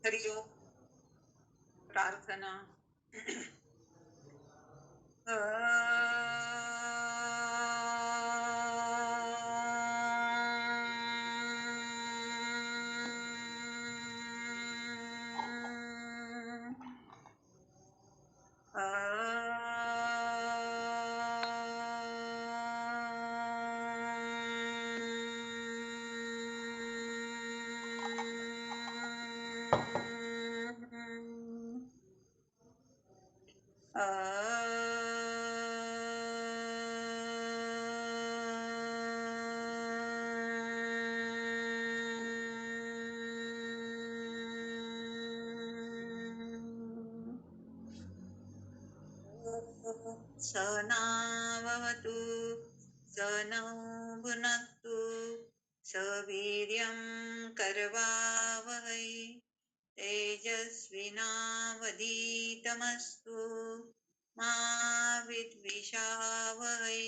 हरि ओम. प्रार्थना. सहनावतु सहनौ भुनक्तु सवीर्यं करवावहै तेजस्विनावधीतमस्तु मा विद्विषावहै.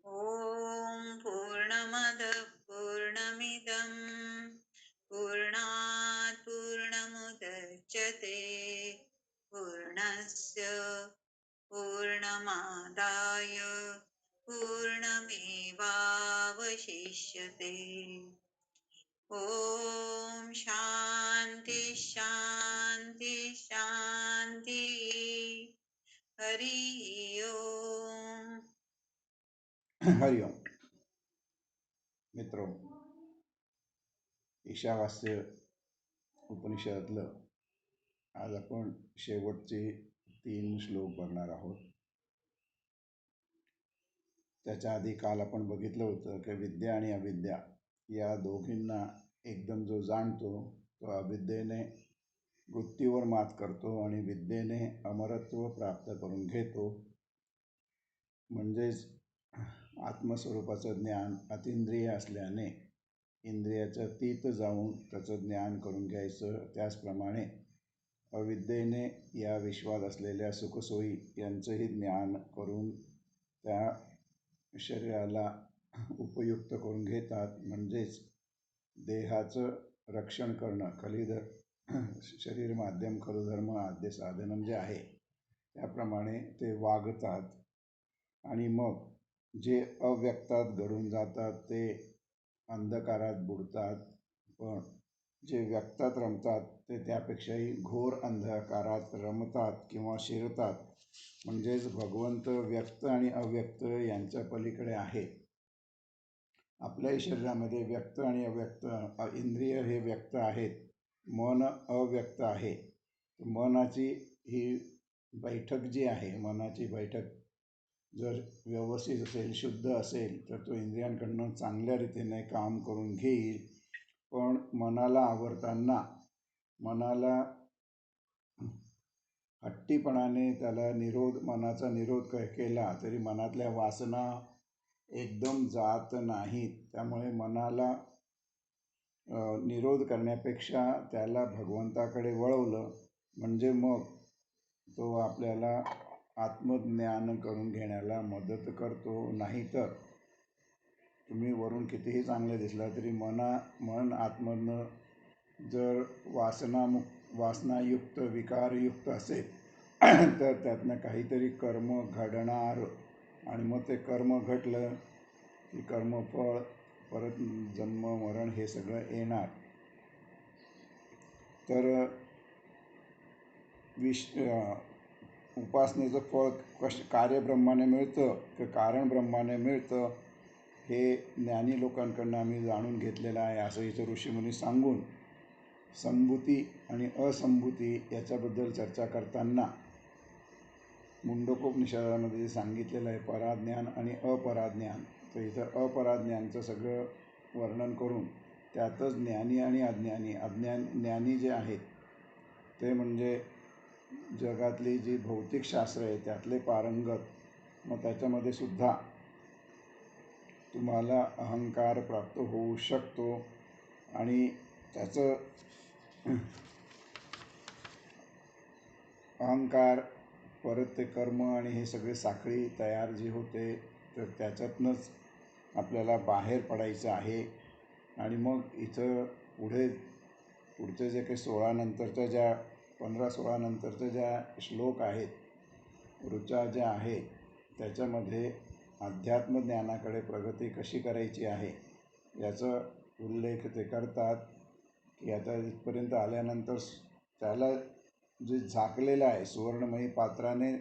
ॐ पूर्णमदः पूर्णमिदं पूर्णात् पूर्णमुदच्यते पूर्णस्य पूर्णमादाय पूर्णमेवावशिष्यते. ॐ शान्ति शान्ति शान्ति. हरि ओम. हरिओम. मित्रो, ईशावास्य उपनिषदातलं आज आपण शेवटचे 3 श्लोक बघणार आहोत. त्याच्या आधी काल आपण बघितलं होतं की विद्या आणि अविद्या या दोघींना एकदम जो जाणतो तो अविद्येने मृत्यूवर मात करतो आणि विद्येने अमरत्व प्राप्त करून घेतो. म्हणजेच आत्मस्वरूपाचं ज्ञान अतिंद्रिय असल्याने इंद्रियाच्या तीत जाऊन त्याचं ज्ञान करून घ्यायचं. त्याचप्रमाणे अविद्येने या विश्वात असलेल्या सुखसोयी यांचंही ज्ञान करून त्या शरीराला उपयुक्त करून घेतात. म्हणजेच देहाचं रक्षण करणं, शरीर माध्यम खलु धर्म आद्य साधनं जे आहे त्याप्रमाणे ते वागतात. आणि मग जे अव्यक्तात घडून जातात ते अंधकारात बुडतात, पण जे व्यक्तात रमतात ते त्यापेक्षाही घोर अंधकारात रमतात किंवा शिरतात. म्हणजेच भगवंत व्यक्त आणि अव्यक्त यांच्या पलीकडे आहे. आपल्याही शरीरामध्ये व्यक्त आणि अव्यक्त इंद्रिय हे व्यक्त आहेत, मन अव्यक्त आहे. मनाची ही बैठक जी आहे, मनाची बैठक जर व्यवस्थित असेल, शुद्ध असेल तर तो इंद्रियांकडनं चांगल्या रीतीने काम करून घेईल. पण मनाला आवरताना मनाला हट्टीपणाने त्याला मनाचा निरोध केला तरी मनातल्या वासना एकदम जात नाहीत. त्यामुळे मनाला निरोध करण्यापेक्षा त्याला भगवंताकडे वळवलं म्हणजे मग तो आपल्याला आत्मज्ञान करून घेण्याला मदत करतो. नाहीतर तुम्ही वरून कितीही चांगले दिसला तरी मन आतमधनं जर वासनायुक्त विकारयुक्त असेल तर त्यातनं काहीतरी कर्म घडणार आणि मग ते कर्म घडलं की कर्मफळ परत जन्म मरण हे सगळं येणार. तर उपासनेचं फळ कार्यब्रह्माने मिळतं की कारण ब्रह्माने मिळतं हे ज्ञानी लोकांकडनं आम्ही जाणून घेतलेलं आहे. असं इथं ऋषीमुनी सांगून संभूती आणि असंभूती याच्याबद्दल चर्चा करताना मुंडकोपनिषदामध्ये सांगितलेलं आहे पराज्ञान आणि अपराज्ञान. तर इथं अपराज्ञानचं सगळं वर्णन करून त्यातच ज्ञानी आणि अज्ञानी ज्ञानी जे आहेत ते म्हणजे जगातली जी भौतिक शास्त्र आहे त्यातले पारंगत. मग त्याच्यामध्ये सुद्धा तुम्हाला अहंकार प्राप्त होऊ शकतो आणि त्याचं अहंकार परत ते कर्म आणि हे सगळे साखळी तयार जी होते तर त्याच्यातनंच आपल्याला बाहेर पडायचं आहे. आणि मग इथं पुढे पुढचे जे काही 16 नंतरच्या ज्या 15-16 नंतरच्या ज्या श्लोक आहेत ऋचा ज्या आहेत त्याच्यामध्ये अध्यात्मज्ञानाकडे प्रगती कशी करायची आहे याचा उल्लेख ते करतात की आता इथपर्यंत आल्यानंतर त्याला जे झाकलेलं आहे सुवर्णमयी पात्राने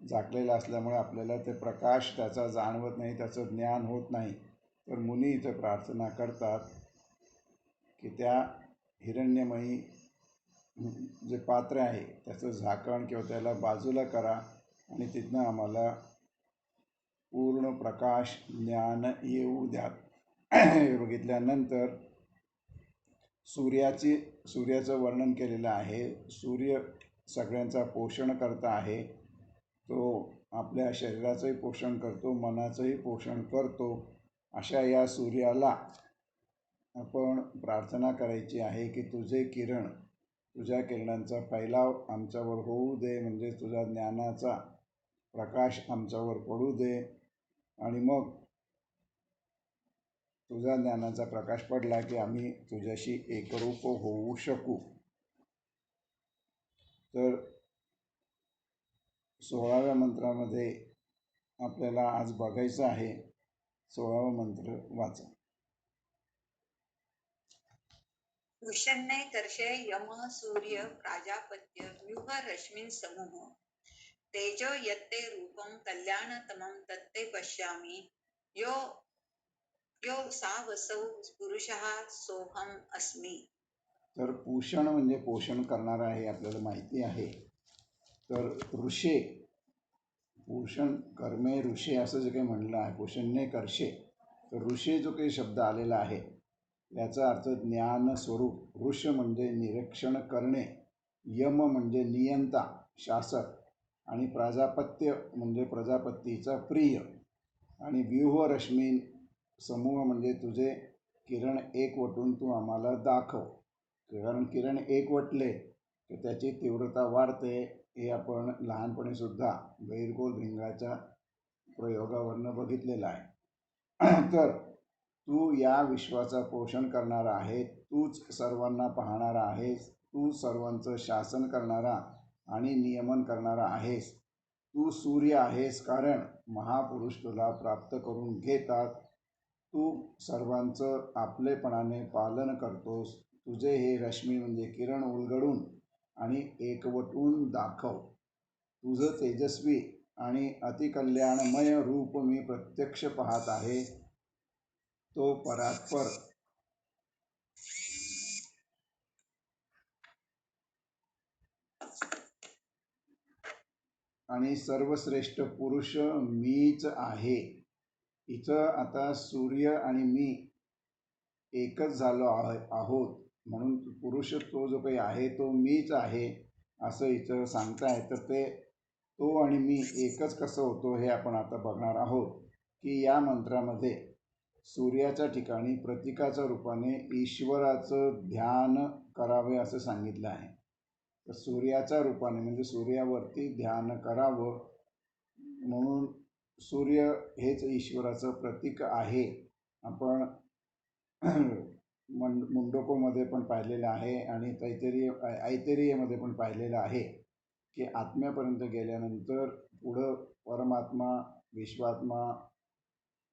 झाकलेलं असल्यामुळे आपल्याला ते प्रकाश त्याचा जाणवत नाही, त्याचं ज्ञान होत नाही. तर मुनी इथं प्रार्थना करतात की त्या हिरण्यमयी जे पात्र आहे त्याचं झाकण किंवा त्याला बाजूला करा आणि तिथनं आम्हाला पूर्ण प्रकाश ज्ञान येऊ द्या. हे बघितल्यानंतर सूर्याचं वर्णन केलेलं आहे. सूर्य सगळ्यांचा पोषण करता आहे. तो आपल्या शरीराचंही पोषण करतो, मनाचंही पोषण करतो. अशा या सूर्याला आपण प्रार्थना करायची आहे की तुझे किरण, तुझ्या किरणांचा फैलाव आमच्यावर होऊ दे, म्हणजे तुझ्या ज्ञानाचा प्रकाश आमच्यावर पडू दे आणि मग तुझ्या ज्ञानाचा प्रकाश पडला की आम्ही तुझ्याशी एकरूप होऊ शकू. तर 16व्या मंत्रामध्ये आपल्याला आज बघायचं आहे. 16वा मंत्र वाचा. उषन्ने कर्षे यम सूर्य प्राजापत्य व्यूह रश्मीन समूह तेजो यत्ते रूपं कल्याणतमं तत्ते पश्यामि यो सावसौ पुरुषः सोहम अस्मि. तर पूषण म्हणजे पोषण करणारा आहे, आपल्याला माहिती आहे. तर ऋषे, पूषण कर्मे ऋषे असं जे काही म्हणलं आहे, पोषणने कर्षे, तर ऋषे जो काही शब्द आलेला आहे याचा अर्थ ज्ञान स्वरूप. ऋष म्हणजे निरीक्षण करणे, यम म्हणजे नियंता शासक, आणि प्राजापत्य म्हणजे प्रजापतीचा प्रिय, आणि व्यूह रश्मी समूह म्हणजे तुझे किरण एकवटून तू आम्हाला दाखव. कारण किरण एकवटले तर त्याची तीव्रता वाढते. हे आपण लहानपणीसुद्धा गैरगोल भिंगाच्या प्रयोगावरनं बघितलेलं आहे. तर तू या विश्वाचं पोषण करणारा आहे, तूच सर्वांना पाहणारा आहेस, तू सर्वांचं शासन करणारा आणि नियमन करणारा आहेस. तू सूर्य आहेस कारण महापुरुष तुला प्राप्त करून घेतात. तू सर्वांचं आपलेपणाने पालन करतोस. तुझे हे रश्मी म्हणजे किरण उलगडून आणि एकवटून दाखव. तुझं तेजस्वी आणि अतिकल्याणमय रूप मी प्रत्यक्ष पाहत आहे. तो परात्पर आणि सर्वश्रेष्ठ पुरुष मीच आहे. इथं आता सूर्य आणि मी एकच झालो आहोत, म्हणून पुरुष तो जो काही आहे तो मीच आहे असं इथं सांगताय. तर ते तो आणि मी एकच कसं होतो हे आपण आता बघणार आहोत. की या मंत्रामध्ये सूर्याच्या ठिकाणी प्रतीकाच्या रूपाने ईश्वराचं ध्यान करावे असं सांगितलं आहे. तर सूर्याच्या रूपाने म्हणजे सूर्यावरती ध्यान करावं, म्हणून सूर्य हेच ईश्वराचं प्रतीक आहे. आपण मुंडकोमध्ये पण पाहिलेलं आहे आणि ऐतेरियमध्ये पण पाहिलेलं आहे की आत्म्यापर्यंत गेल्यानंतर पुढं परमात्मा, विश्वात्मा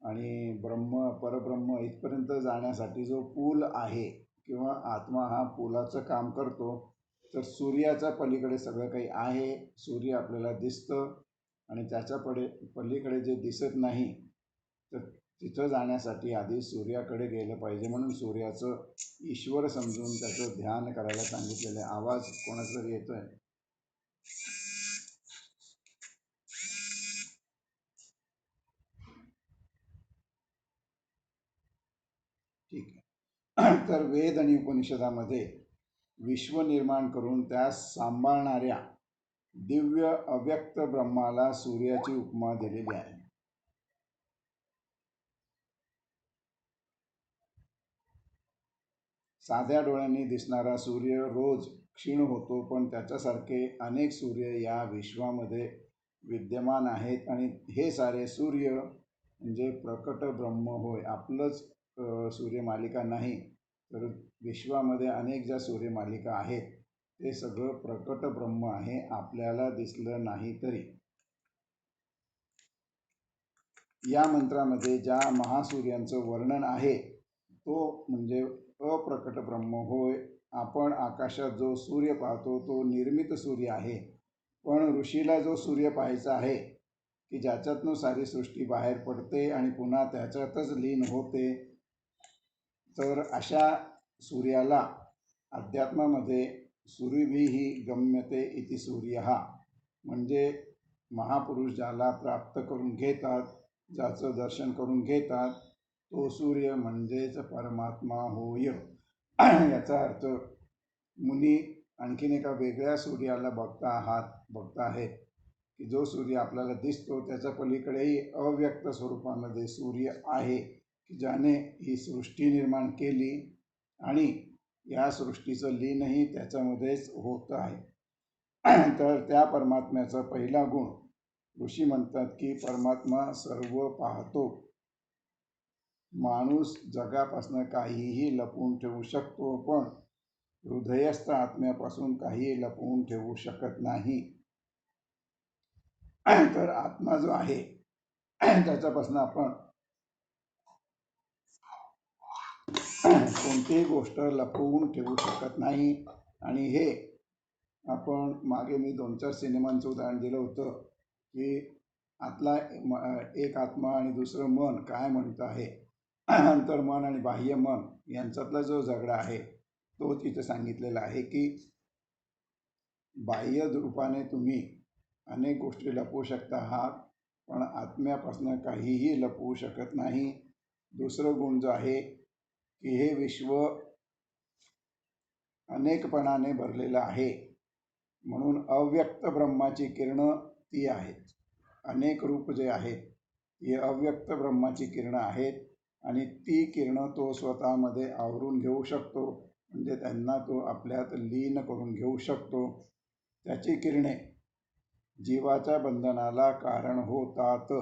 आणि परब्रह्म इथपर्यंत जाण्यासाठी जो पूल आहे किंवा आत्मा हा पुलाचं काम करतो. तर सूर्याच्या पलीकडे सगळं काही आहे. सूर्य आपल्याला दिसतं आणि त्याच्या पलीकडे जे दिसत नाही तर तिथं जाण्यासाठी आधी सूर्याकडे गेलं पाहिजे. म्हणून सूर्याचं ईश्वर समजून त्याचं ध्यान करायला सांगितलेलं आहे. आवाज कोणाचा तरी येतोय? ठीक आहे. तर वेद आणि उपनिषदामध्ये विश्व निर्माण करून त्यास सांभाळणाऱ्या दिव्य अव्यक्त ब्रह्माला सूर्याची उपमा दिलेली आहे. साध्या डोळ्यांनी दिसणारा सूर्य रोज क्षीण होतो, पण त्याच्यासारखे अनेक सूर्य या विश्वामध्ये विद्यमान आहेत आणि हे सारे सूर्य म्हणजे प्रकट ब्रह्म होय. आपलंच सूर्यमालिका नाही, तर विश्वामध्ये अनेक ज्या सूर्यमालिका आहेत ते सगळं प्रकट ब्रह्म आहे, आपल्याला दिसलं नाही तरी. या मंत्रामध्ये ज्या महासूर्यांचं वर्णन आहे तो म्हणजे अप्रकट ब्रह्म होय. आपण आकाशात जो सूर्य पाहतो तो निर्मित सूर्य आहे, पण ऋषीला जो सूर्य पाहायचा आहे की ज्याच्यातनं सारी सृष्टी बाहेर पडते आणि पुन्हा त्याच्यातच लीन होते, तर अशा सूर्याला अध्यात्मामध्ये सूर्यभिः गम्यते इति सूर्यः, म्हणजे महापुरुष ज्याला प्राप्त करून घेतात, ज्याचं दर्शन करून घेतात, तो सूर्य म्हणजेच परमात्मा होय. याचा अर्थ मुनी आणखीन एका वेगळ्या सूर्याला बघता आहेत की जो सूर्य आपल्याला दिसतो त्याच्या पलीकडेही अव्यक्त स्वरूपामध्ये सूर्य आहे की ज्याने ही सृष्टी निर्माण केली आणि या सृष्टीचं लीनही त्याच्यामध्येच होत आहे. तर त्या परमात्म्याचा पहिला गुण ऋषी म्हणतात की परमात्मा सर्व पाहतो. माणूस जगापासून काहीही लपवून ठेवू शकतो, पण हृदयस्थ आत्म्यापासून काही लपवून ठेवू शकत नाही. तर आत्मा जो आहे त्याच्यापासून आपण कोणतीही गोष्ट लपवून ठेवू शकत नाही. आणि हे आपण मागे मी 2-4 सिनेमांचं उदाहरण दिलं होतं की आतला एक आत्मा आणि दुसरं मन काय म्हणतं आहे, अंतर्मन आणि बाह्य मन यांच्यातला जो झगडा आहे तो तिथे सांगितलेला आहे की बाह्य रूपाने तुम्ही अनेक गोष्टी लपवू शकता आहात, पण आत्म्यापासून काहीही लपवू शकत नाही. दुसरं गुण जो आहे की हे विश्व अनेकपणाने भरलेलं आहे, म्हणून अव्यक्त ब्रह्माची किरणं ती आहेत. अनेक रूप जे आहेत ही अव्यक्त ब्रह्माची किरणं आहेत आणि ती किरणं तो स्वतःमध्ये आवरून घेऊ शकतो, म्हणजे त्यांना तो आपल्यात लीन करून घेऊ शकतो. त्याची किरणे जीवाच्या बंधनाला कारण होतात.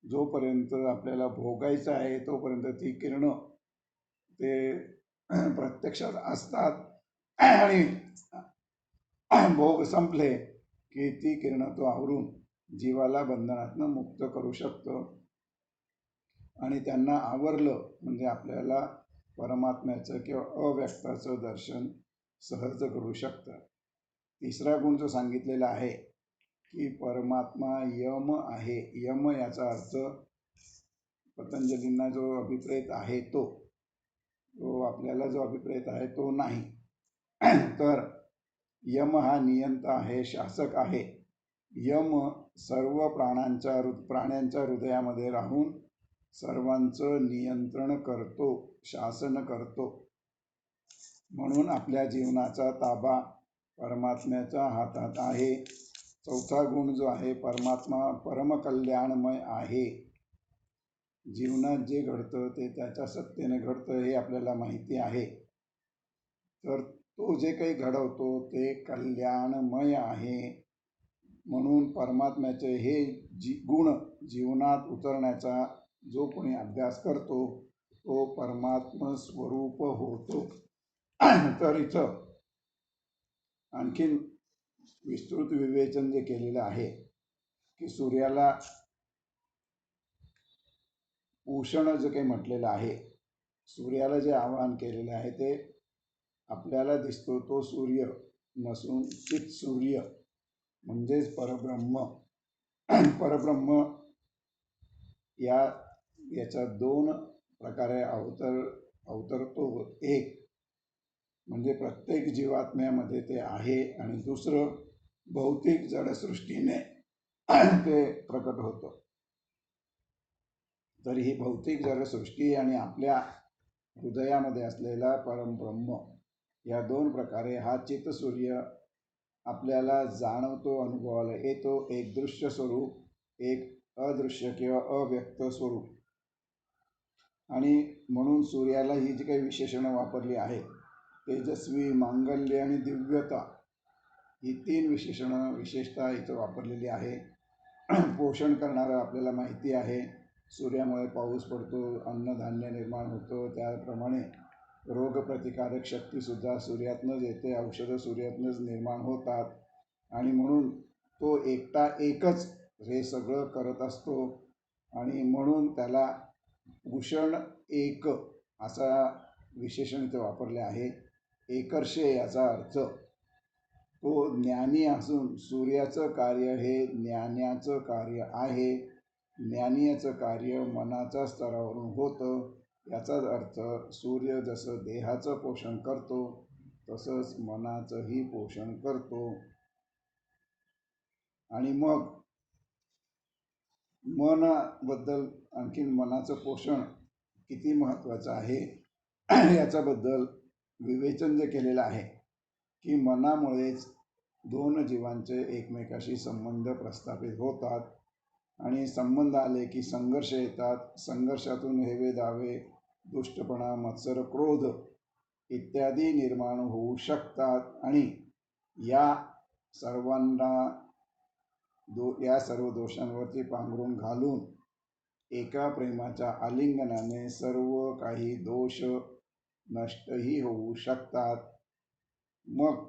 जोपर्यंत आपल्याला भोगायचं आहे तोपर्यंत ती किरणं ते प्रत्यक्षात असतात आणि भोग संपले की ती किरणं तो आवरून जीवाला बंधनातनं मुक्त करू शकतो. आणि त्यांना आवरलं म्हणजे आपल्याला परमात्म्याचं किंवा अव्यक्ताचं दर्शन सहज घडू शकतं. तिसरा गुण जो सांगितलेला आहे की परमात्मा यम आहे. यम याचा अर्थ पतंजलींना जो अभिप्रेत आहे तो आपल्याला जो अभिप्रेत आहे तो नाही. तर यम हा नियंता आहे, शासक आहे. यम सर्व प्राण्यांच्या हृदयामध्ये राहून सर्वांचं नियंत्रण करतो, शासन करतो. म्हणून आपल्या जीवनाचा ताबा परमात्म्याच्या हातात आहे. चौथा गुण जो आहे परमात्मा परमकल्याणमय आहे. जीवनात जे घडतं ते त्याच्या सत्तेने घडतं हे आपल्याला माहिती आहे. तर तो जे काही घडवतो ते कल्याणमय आहे. म्हणून परमात्म्याचे हे गुण जीवनात उतरण्याचा जो कोणी अभ्यास करतो तो परमात्म स्वरूप होतो. तर इथं आणखीन विस्तृत विवेचन जे केलेलं आहे की सूर्याला उषण जे काही म्हटलेलं आहे, सूर्याला जे आवाहन केलेलं आहे ते आपल्याला दिसतो तो सूर्य नसून चित सूर्य म्हणजेच परब्रह्म. परब्रह्म याच्या दोन प्रकारे अवतरतो. एक म्हणजे प्रत्येक जीवात्म्यामध्ये ते आहे आणि दुसरं भौतिक जडसृष्टीने ते प्रकट होतं. तर ही भौतिक जडसृष्टी आणि आपल्या हृदयामध्ये असलेला परमब्रह्म या दोन प्रकारे हा चित्तसूर्य आपल्याला जाणवतो, अनुभवाला येतो. एक दृश्य स्वरूप, एक अदृश्य किंवा अव्यक्त स्वरूप. आणि म्हणून सूर्याला ही जी काही विशेषणं वापरली आहेत तेजस्वी, मांगल्य आणि दिव्यता ही 3 विशेषणं विशेषतः इथं वापरलेली आहे. पोषण करणारं आपल्याला माहिती आहे. सूर्यामुळे पाऊस पडतो, अन्नधान्य निर्माण होतं. त्याप्रमाणे रोगप्रतिकारक शक्तीसुद्धा सूर्यातनंच येते, औषधं सूर्यातनंच निर्माण होतात आणि म्हणून तो एकटा एकच हे सगळं करत असतो आणि म्हणून त्याला उषण एक असा विशेषण इथे वापरले आहे. एकर्षे याचा अर्थ तो ज्ञानी असून सूर्याचं कार्य हे ज्ञानाचं कार्य आहे. ज्ञानीयाचं कार्य मनाच्या स्तरावरून होतं. याचाच अर्थ सूर्य जसं देहाचं पोषण करतो तसंच मनाचंही पोषण करतो. आणि मग मनाबद्दल आणखीन मनाचं पोषण किती महत्त्वाचं आहे याच्याबद्दल विवेचन जे केलेलं आहे की मनामुळेच दोन जीवांचे एकमेकाशी संबंध प्रस्थापित होतात आणि संबंध आले की संघर्ष येतात. संघर्षातून हेवे दावे, दुष्टपणा, मत्सर, क्रोध इत्यादी निर्माण होऊ शकतात आणि या सर्व दोषांवरती पांघरून घालून एका प्रेमाच्या आलिंगनाने सर्व काही दोष नष्टही होऊ शकतात. मग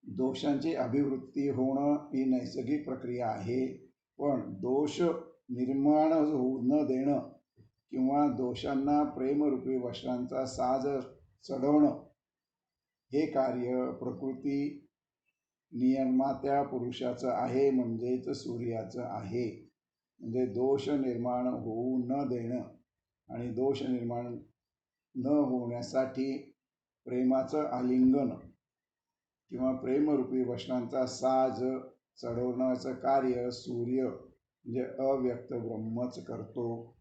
दोषांची अभिवृत्ती होणं ही नैसर्गिक प्रक्रिया आहे, पण दोष निर्माण होऊ न देणं किंवा दोषांना प्रेमरूपी वस्त्रांचा साज चढवणं हे कार्य प्रकृती नियमात्या पुरुषाचं आहे, म्हणजेच सूर्याचं आहे. म्हणजे दोष निर्माण होऊ न देणं आणि दोष निर्माण न होण्यासाठी प्रेमाचं आलिंगन किंवा प्रेमरूपी वस्त्रांचा साज चढवण्याचं कार्य सूर्य म्हणजे अव्यक्त ब्रह्मच करतो.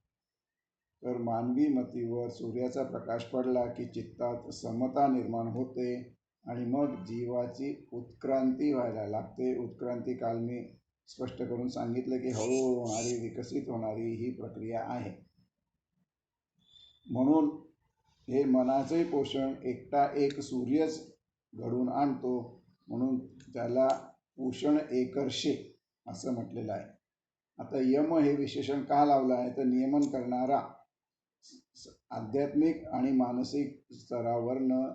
तर मानवी मतीवर सूर्याचा प्रकाश पडला की चित्तात समता निर्माण होते आणि मग जीवाची उत्क्रांती व्हायला लागते. उत्क्रांती काल मी स्पष्ट करून सांगितलं की हळूहळू होणारी, विकसित होणारी ही प्रक्रिया आहे. म्हणून हे मनाचे पोषण एकटा एक सूर्यच घडून आणतो, म्हणून त्याला उषण एकर्षे असं म्हटलेलं आहे. आता यम हे विशेषण का लावलं आहे तर नियमन करणारा आध्यात्मिक आणि मानसिक स्तरावरनं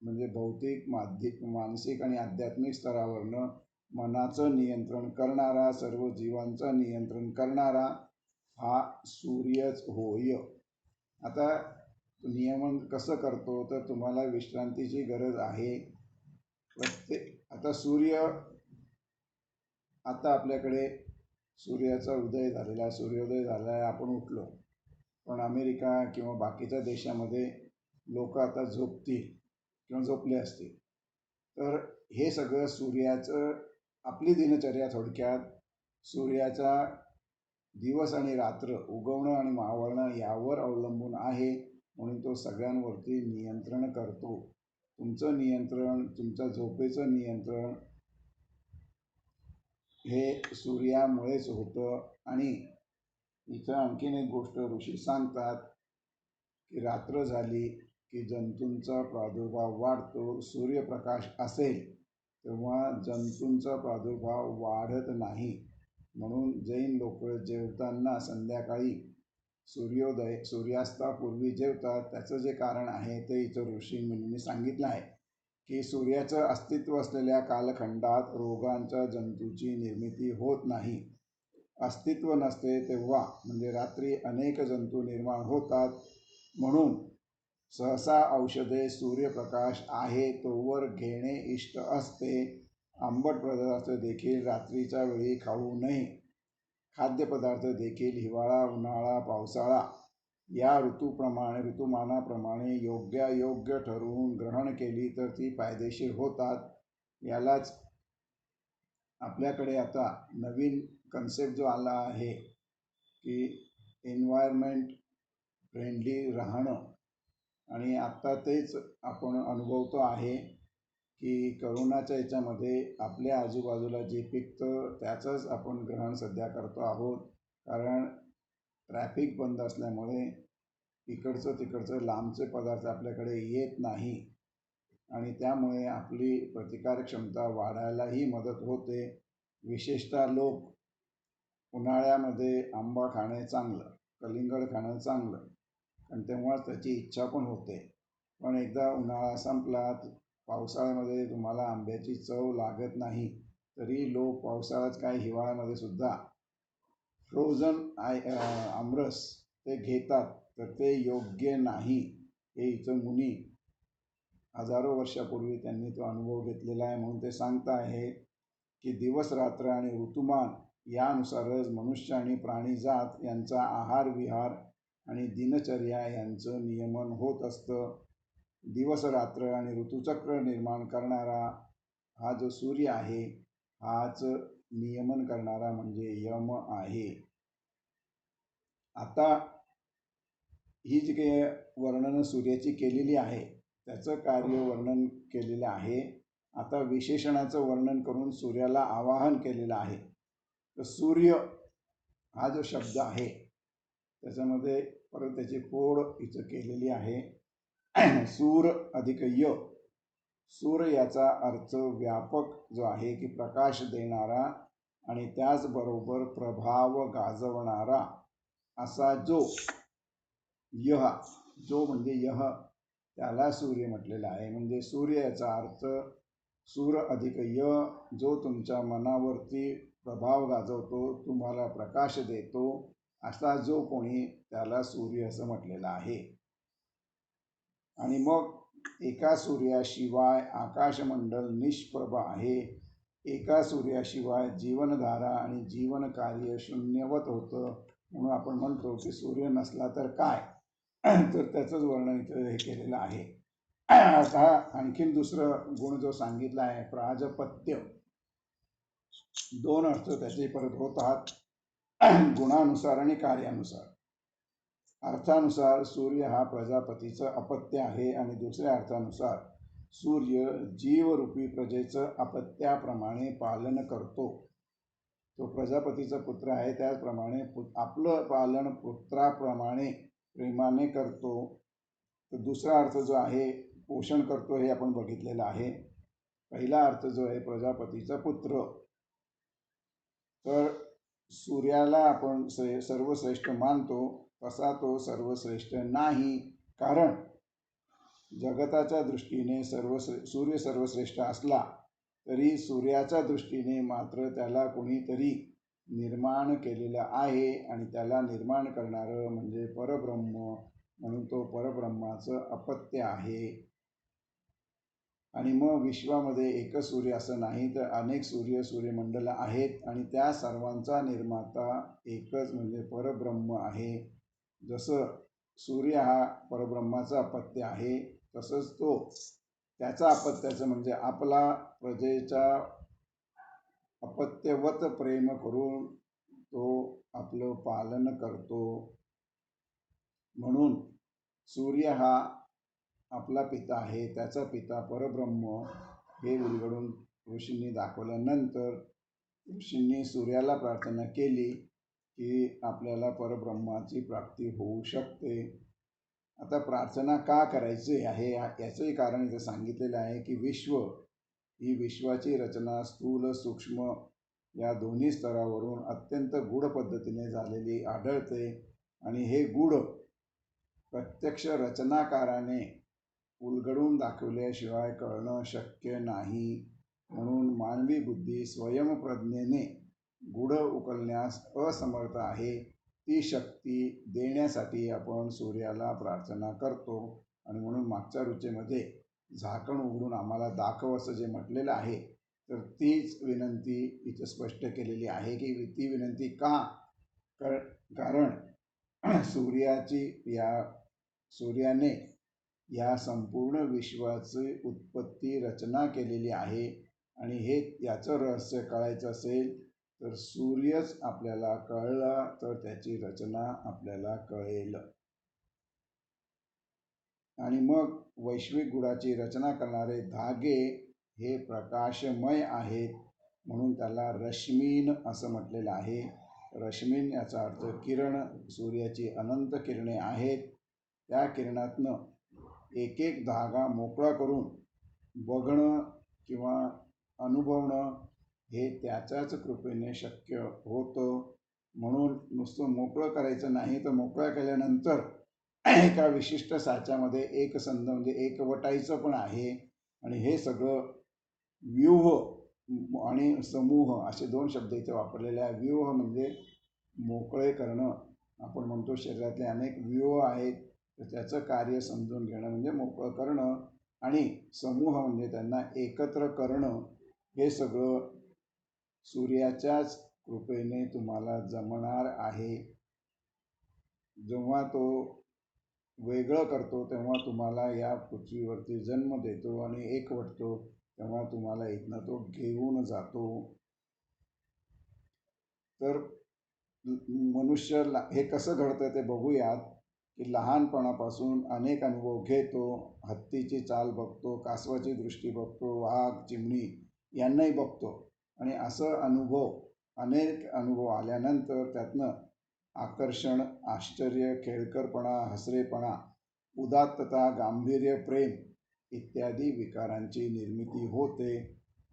म्हणजे भौतिक, मानसिक आणि आध्यात्मिक स्तरावरनं मनाचं नियंत्रण करणारा, सर्व जीवांचं नियंत्रण करणारा हा सूर्यच होय. आता नियमन कसं करतो तर तुम्हाला विश्रांतीची गरज आहे. आता आता आपल्याकडे सूर्याचा उदय झालेला, सूर्योदय झाला आहे, आपण उठलो. पण अमेरिका किंवा बाकीच्या देशामध्ये लोक आता झोपतील किंवा झोपले असतील. तर हे सगळं सूर्याचं, आपली दिनचर्या थोडक्यात सूर्याचा दिवस आणि रात्र, उगवणं आणि मावळणं यावर अवलंबून आहे. म्हणून तो सगळ्यांवरती नियंत्रण करतो. तुमचं नियंत्रण, तुमच्या झोपेचं नियंत्रण हे सूर्यामुळेच होतं. आणि इथं आणखीन एक गोष्ट ऋषी सांगतात की रात्र झाली की जंतूंचा प्रादुर्भाव वाढतो. सूर्यप्रकाश असेल तेव्हा जंतूंचा प्रादुर्भाव वाढत नाही. म्हणून जैन लोक जेवताना संध्याकाळी सूर्यास्तापूर्वी जेवतात. त्याचं जे कारण आहे ते इथं ऋषींनी सांगितलं आहे की सूर्याचं अस्तित्व असलेल्या कालखंडात रोगांच्या जंतूची निर्मिती होत नाही. अस्तित्व नसते तेव्हा म्हणजे रात्री अनेक जंतू निर्माण होतात. म्हणून सहसा औषधे सूर्यप्रकाश आहे तोवर घेणे इष्ट असते. आंबट पदार्थ देखील रात्रीच्या वेळी खाऊ नये. खाद्यपदार्थ देखील हिवाळा, उन्हाळा, पावसाळा या ऋतुमानाप्रमाणे योग्य ठरवून ग्रहण केली तर ती फायदेशीर होतात. यालाच आपल्याकडे आता नवीन कन्सेप्ट जो आला आहे की एन्व्हायरमेंट फ्रेंडली राहणं. आणि आत्ता तेच आपण अनुभवतो आहे की करोनाच्या याच्यामध्ये आपल्या आजूबाजूला जे पिकतं त्याचंच आपण ग्रहण सध्या करतो आहोत. कारण ट्रॅफिक बंद असल्यामुळे इकडचं तिकडचं लांबचे पदार्थ आपल्याकडे येत नाही आणि त्यामुळे आपली प्रतिकारक क्षमता वाढायलाही मदत होते. विशेषतः लोक उन्हाळ्यामध्ये आंबा खाणे चांगलं, कलिंगड खाणं चांगलं, आणि तेव्हाच त्याची इच्छा पण होते. पण एकदा उन्हाळा संपला, पावसाळ्यामध्ये तुम्हाला आंब्याची चव लागत नाही, तरी लोक पावसाळ्यात काय हिवाळ्यामध्ये सुद्धा फ्रोझन आमरस ते घेतात. तर ते योग्य नाही, हे इथं मुनी हजारो वर्षापूर्वी त्यांनी तो अनुभव घेतलेला आहे. म्हणून ते सांगत आहे की दिवस रात्र आणि ऋतुमान यानुसारच मनुष्य आणि प्राणीजात यांचा आहार विहार आणि दिनचर्या यांचं नियमन होत असतं. दिवस रात्र आणि ऋतुचक्र निर्माण करणारा हा जो सूर्य आहे, हाच नियमन करणारा म्हणजे यम आहे. आता ही जी काही वर्णनं सूर्याची केलेली आहे, त्याचं कार्य वर्णन केलेलं आहे. आता विशेषणाचं वर्णन करून सूर्याला आवाहन केलेलं आहे. तर सूर्य हा जो शब्द आहे, त्याच्यामध्ये परत त्याची फोड इथं केलेली आहे. सूर अधिक य. सूर याचा अर्थ व्यापक जो आहे की प्रकाश देणारा आणि त्याचबरोबर प्रभाव गाजवणारा असा जो यह, जो म्हणजे यह, त्याला सूर्य म्हटलेला आहे. म्हणजे सूर्य याचा अर्थ सूर अधिक य, जो तुमच्या मनावरती प्रभाव गाजवतो, तुम्हाला प्रकाश देतो, असा जो कोणी, त्याला सूर्य असं म्हटलेलं आहे. आणि मग एका सूर्याशिवाय आकाशमंडल निष्प्रभ आहे. एका सूर्याशिवाय जीवनधारा आणि जीवन कार्य शून्यवत होतं. म्हणून आपण म्हणतो की सूर्य नसला तर काय, तर त्याचंच वर्णन इथं हे केलेलं आहे. आता आणखीन दुसरं गुण जो सांगितला आहे, प्राजपत्य. दोन अर्थ त्याचे परत होतात, गुणानुसार आणि कार्यानुसार. अर्थानुसार सूर्य हा प्रजापतीचं अपत्य आहे आणि दुसऱ्या अर्थानुसार सूर्य जीवरूपी प्रजेचं अपत्याप्रमाणे पालन करतो. तो प्रजापतीचा पुत्र आहे, त्याचप्रमाणे आपलं पालन पुत्राप्रमाणे प्रेमाने करतो. तर दुसरा अर्थ जो आहे पोषण करतो, हे आपण बघितलेलं आहे. पहिला अर्थ जो आहे प्रजापतीचा पुत्र. तर सूर्याला आपण सर्वश्रेष्ठ मानतो, तसा तो सर्वश्रेष्ठ नाही. कारण जगताच्या दृष्टीने सूर्य सर्वश्रेष्ठ असला तरी सूर्याच्या दृष्टीने मात्र त्याला कोणीतरी निर्माण केलेलं आहे आणि त्याला निर्माण करणारं म्हणजे परब्रह्म, म्हणून तो परब्रह्माचं अपत्य आहे. आणि मग विश्वामध्ये एकच सूर्य असं नाही, तर अनेक सूर्यमंडल आहेत आणि त्या सर्वांचा निर्माता एकच म्हणजे परब्रह्म आहे. जसं सूर्य हा परब्रह्माचा अपत्य आहे, तसंच तो त्याचा अपत्याचं म्हणजे आपला प्रजेच्या अपत्यवत प्रेम करून तो आपलं पालन करतो. म्हणून सूर्य हा आपला पिता आहे, त्याचा पिता परब्रह्म हे उलगडून ऋषींनी दाखवल्यानंतर ऋषींनी सूर्याला प्रार्थना केली की आपल्याला परब्रह्माची प्राप्ती होऊ शकते. आता प्रार्थना का करायची आहे याचंही कारण इथं सांगितलेलं आहे की ही विश्वाची रचना स्थूल सूक्ष्म या दोन्ही स्तरावरून अत्यंत गूढ पद्धतीने झालेली आढळते आणि हे गूढ प्रत्यक्ष रचनाकाराने उलगडून दाखवल्याशिवाय कळणं शक्य नाही. म्हणून मानवी बुद्धी स्वयंप्रज्ञेने गूढ उकलण्यास असमर्थ आहे. ती शक्ती देण्यासाठी आपण सूर्याला प्रार्थना करतो. आणि म्हणून मागच्या ऋचेमध्ये झाकण उघडून आम्हाला दाखव असं जे म्हटलेलं आहे, तर तीच विनंती इथं स्पष्ट केलेली आहे की ती विनंती का, कारण सूर्याने या संपूर्ण विश्वाची उत्पत्ती रचना केलेली आहे आणि हे याचं रहस्य कळायचं असेल तर सूर्यच आपल्याला कळला तर त्याची रचना आपल्याला कळेल. आणि मग वैश्विक गुणाची रचना करणारे धागे हे प्रकाशमय आहेत, म्हणून त्याला रश्मीन असं म्हटलेलं आहे. रश्मीन याचा अर्थ किरण. सूर्याची अनंत किरणे आहेत, त्या किरणातनं एक एक धागा मोकळा करून बघणं किंवा अनुभवणं हे त्याच्याच कृपेने शक्य होतं. म्हणून नुसतं मोकळं करायचं नाही, तर मोकळं केल्यानंतर एका विशिष्ट साच्यामध्ये एकसंध म्हणजे एकवटायचं पण आहे. आणि हे सगळं व्यूह आणि समूह असे दोन शब्द इथे वापरलेले आहे. व्यूह म्हणजे मोकळे करणं. आपण म्हणतो शरीरातले अनेक व्यूह आहेत, तर त्याचं कार्य समजून घेणं म्हणजे मोकळं करणं. आणि समूह म्हणजे त्यांना एकत्र करणं. हे सगळं सूर्याच्याच कृपेने तुम्हाला जमणार आहे. जेव्हा तो वेगळं करतो तेव्हा तुम्हाला या पृथ्वीवरती जन्म देतो आणि एकवटतो, तेव्हा तुम्हाला इथनं तो घेऊन जातो. तर मनुष्य हे कसं घडतं ते बघूयात. की लहानपणापासून अनेक अनुभव घेतो. हत्तीची चाल बघतो, कासवाची दृष्टी बघतो, वाघ, चिमणी यांनाही बघतो. आणि असं अनेक अनुभव आल्यानंतर त्यातनं आकर्षण, आश्चर्य, खेळकरपणा, हसरेपणा, उदात्तता, गांभीर्य, प्रेम इत्यादी विकारांची निर्मिती होते.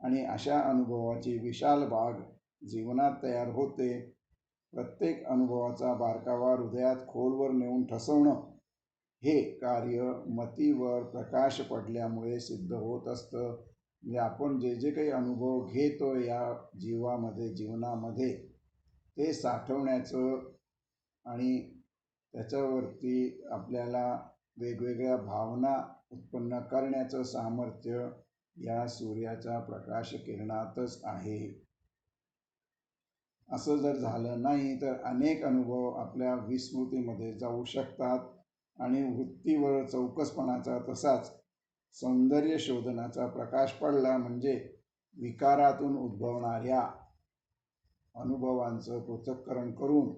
आणि अशा अनुभवाची विशाल बाग जीवनात तयार होते. प्रत्येक अनुभवाचा बारकावा हृदयात खोलवर नेऊन ठसवणं हे कार्य मतीवर प्रकाश पडल्यामुळे सिद्ध होत असतं. म्हणजे आपण जे जे काही अनुभव घेतो या जीवनामध्ये ते साठवण्याचं आणि त्याच्यावरती आपल्याला वेगवेगळ्या भावना उत्पन्न करण्याचं सामर्थ्य या सूर्याच्या प्रकाश किरणातच आहे. असं जर झालं नाही तर अनेक अनुभव आपल्या विस्मृतीमध्ये जाऊ शकतात. आणि वृत्तीवर चौकसपणाचा तसाच सौंदर्य शोधनाचा प्रकाश पडला म्हणजे विकारातून उद्भवणाऱ्या अनुभवांचं पृथक्करण करून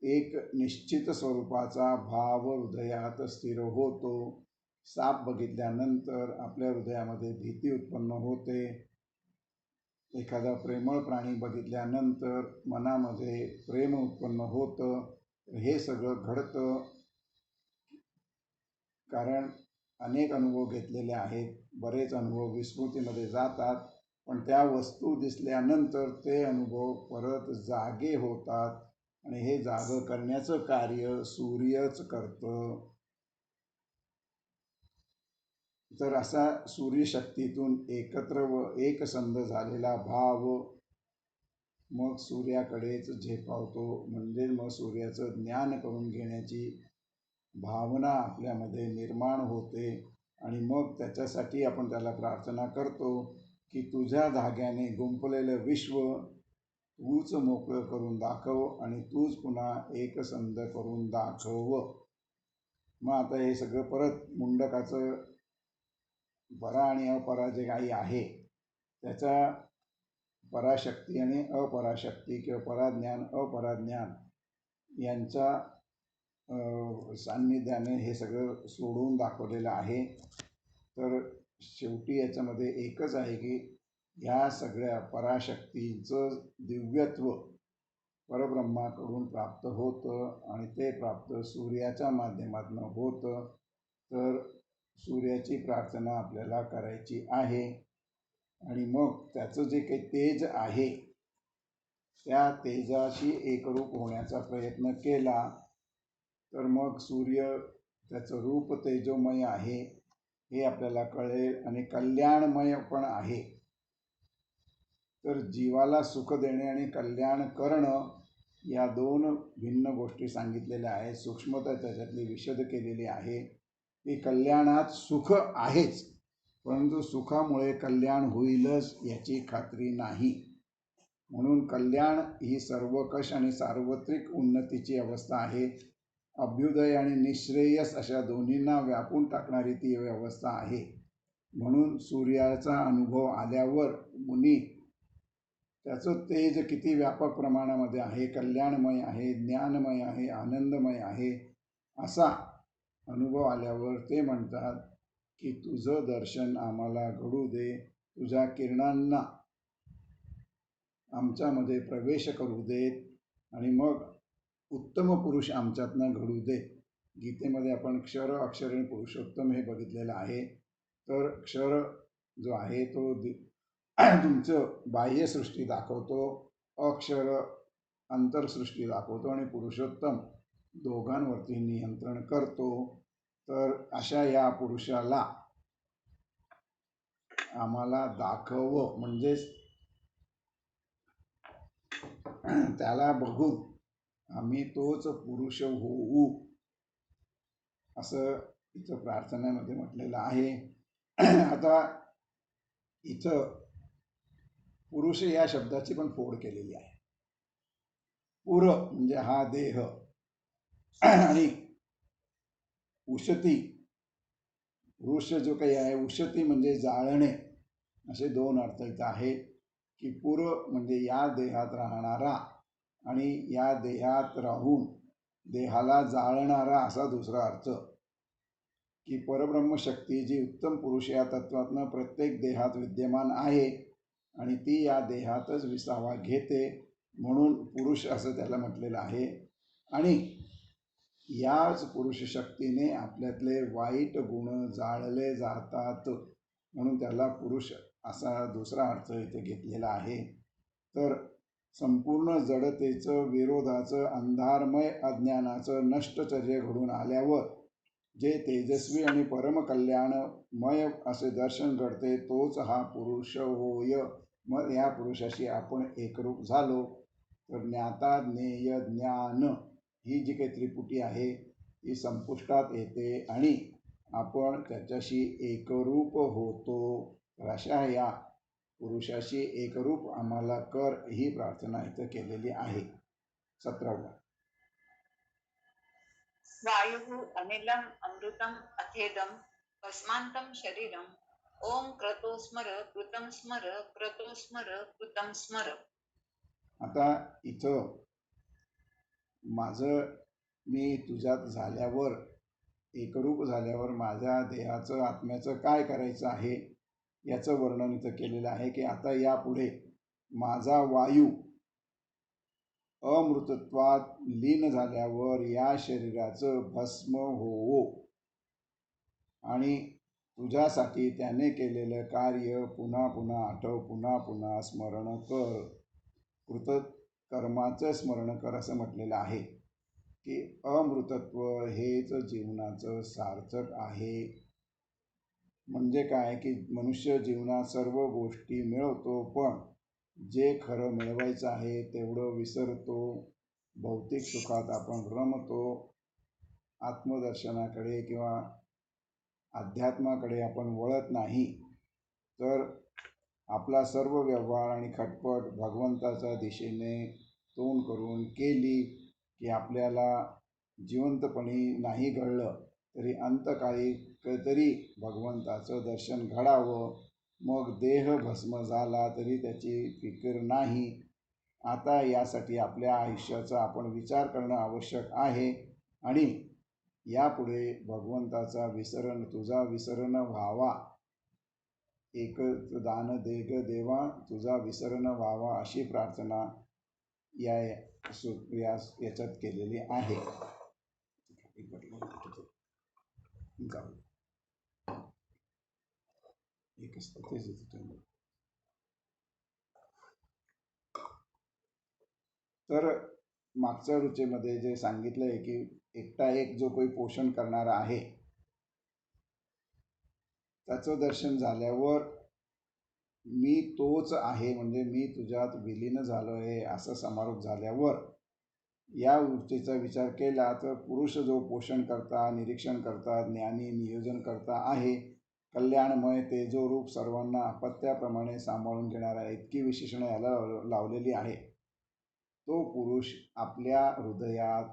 एक निश्चित स्वरूपाचा भाव हृदयात स्थिर होतो. साप बघितल्यानंतर आपल्या हृदयामध्ये भीती उत्पन्न होते. एखादा प्रेमळ प्राणी बघितल्यानंतर मनामध्ये प्रेम उत्पन्न होतं. हे सगळं घडतं कारण अनेक अनुभव घेतलेले आहेत. बरेच अनुभव विस्मृतीमध्ये जातात, पण त्या वस्तू दिसल्यानंतर ते अनुभव परत जागे होतात. आणि हे जागं करण्याचं कार्य सूर्यच करतं. तर असा सूर्यशक्तीतून एकत्र व एकसंध झालेला भाव मग सूर्याकडेच झेपावतो. म्हणजे मग सूर्याचं ज्ञान करून घेण्याची भावना आपल्यामध्ये निर्माण होते. आणि मग त्याच्यासाठी आपण त्याला प्रार्थना करतो की तुझ्या धाग्याने गुंफलेलं विश्व तूच मोकळं करून दाखव आणि तूच पुन्हा एकसंध करून दाखव. मग आता हे सगळं परत मुंडकाचं परा आणि अपरा जे काही आहे त्याच्या पराशक्ती आणि अपराशक्ती किंवा पराज्ञान अपराज्ञान यांच्या सान्निध्याने हे सगळं सोडून दाखवलेलं आहे. तर शेवटी याच्यामध्ये एकच आहे की ह्या सगळ्या पराशक्तीचं दिव्यत्व परब्रह्माकडून प्राप्त होतं आणि ते प्राप्त सूर्याच्या माध्यमातून होतं. तर सूर्याची प्रार्थना आपल्याला करायची आहे. आणि मग त्याचं जे काही तेज आहे त्या तेजाशी एकरूप होण्याचा प्रयत्न केला तर मग सूर्य त्याचं रूप तेजोमय आहे हे आपल्याला कळेल आणि कल्याणमय पण आहे. तर जीवाला सुख देणे आणि कल्याण करणं या दोन भिन्न गोष्टी सांगितलेल्या आहेत. सूक्ष्मता त्याच्यातली विशद केलेली आहे की कल्याणात सुख आहेच, परंतु सुखामुळे कल्याण होईलच याची खात्री नाही. म्हणून कल्याण ही सर्वकष आणि सार्वत्रिक उन्नतीची अवस्था आहे. अभ्युदय आणि निःश्रेयस अशा दोन्हींना व्यापून टाकणारी ती अवस्था आहे. म्हणून सूर्याचा अनुभव आल्यावर मुनी त्याचं तेज किती व्यापक प्रमाणामध्ये आहे, कल्याणमय आहे, ज्ञानमय आहे, आनंदमय आहे असा अनुभव आल्यावर ते म्हणतात की तुझं दर्शन आम्हाला घडू दे, तुझ्या किरणांना आमच्यामध्ये प्रवेश करू देत आणि मग उत्तम पुरुष आमच्यातनं घडू दे. गीतेमध्ये आपण क्षर अक्षर आणि पुरुषोत्तम हे बघितलेलं आहे. तर क्षर जो आहे तो तुमचं बाह्यसृष्टी दाखवतो, अक्षर अंतरसृष्टी दाखवतो आणि पुरुषोत्तम दोघांवरती नियंत्रण करतो. तर अशा या पुरुषाला आम्हाला दाखवं, म्हणजेच त्याला बघून आम्ही तोच पुरुष होऊ, असं इथं प्रार्थनेमध्ये म्हटलेलं आहे. आता इथं पुरुष या शब्दाची पण फोड केलेली आहे. पुर म्हणजे हा देह आणि उशती, पुरुष जो काही आहे, उशती म्हणजे जाळणे, असे दोन अर्थ इथं आहेत. की पुर म्हणजे या देहात राहणारा आणि या देहात राहून देहाला जाळणारा, असा दुसरा अर्थ. की परब्रह्मशक्ती जी उत्तम पुरुष या तत्वातनं प्रत्येक देहात विद्यमान आहे आणि ती या देहातच विसावा घेते, म्हणून पुरुष असं त्याला म्हटलेलं आहे. आणि याच पुरुष शक्तीने आपल्यातले वाईट गुण जाळले जातात, म्हणून त्याला पुरुष असा दुसरा अर्थ इथे घेतलेला आहे. तर संपूर्ण जडतेचं, विरोधाचं, अंधारमय अज्ञानाचं नष्टचर्य घडून आल्यावर जे तेजस्वी आणि परमकल्याणमय असे दर्शन घडते, तोच हा पुरुष होय. मग या पुरुषाशी आपण एकरूप झालो तर ज्ञाता, ज्ञेय, ज्ञान ही जी काही त्रिपुटी आहे ती संपुष्टात येते आणि आपण त्याच्याशी एकरूप होतो. तर अशा या पुरुषाशी एकरूप आम्हाला कर, ही प्रार्थना इथं केलेली आहे. 17. वायुः अनिलम् अमृतम् अथेदं भस्मान्तं शरीरम् ओम क्रतो स्मर कृतं स्मर क्रतो स्मर कृतं स्मर. आता इथं माझं मी तुझ्यात झाल्यावर, एकरूप झाल्यावर माझ्या देहाचं, आत्म्याचं काय करायचं आहे याचं वर्णन इथं केलेलं आहे. की आता यापुढे माझा वायू अमृतत्वात लीन झाल्यावर या शरीराचं भस्म होवो आणि तुझ्यासाठी त्याने केलेलं कार्य पुन्हा पुन्हा आठव, पुन्हा पुन्हा स्मरण कर. कृतकर्माचं स्मरण कर असं म्हटलेलं आहे. की अमृतत्व हेच जीवनाचं सार्थक आहे. म्हणजे काय, की मनुष्य जीवनात सर्व गोष्टी मिळवतो, पण जे खरं मिळवायचं आहे तेवढं विसरतो. भौतिक सुखात आपण रमतो, आत्मदर्शनाकडे किंवा अध्यात्माकडे आपण वळत नाही. तर आपला सर्व व्यवहार आणि खटपट भगवंताच्या दिशेने तोंड करून केली की आपल्याला जिवंतपणी नाही घडलं तरी अंतकाळी तरी भगवंताचं दर्शन घडावं. मग देह भस्म झाला तरी त्याची फिकीर नाही. आता यासाठी आपल्या आयुष्याचा आपण विचार करणं आवश्यक आहे आणि यापुढे भगवंताचा विसरण, तुझा विसरण व्हावा, एक दान दे ग देवा, तुझा विसरण व्हावा, अशी प्रार्थना याच्यात केलेली आहे. तर मागच्या रुचेमध्ये जे सांगितलं आहे की एकटा एक जो काही पोषण करणारा आहे त्याचं दर्शन झाल्यावर मी तोच आहे, म्हणजे मी तुझ्यात विलीन झालो आहे असं समारोप झाल्यावर या वृत्तीचा विचार केला तर पुरुष जो पोषण करता, निरीक्षण करता, ज्ञानी, नियोजन करता आहे, कल्याणमय, तेजोरूप, सर्वांना अपत्याप्रमाणे सांभाळून घेणारा, इतकी विशेषणं याला लावलेली आहे. तो पुरुष आपल्या हृदयात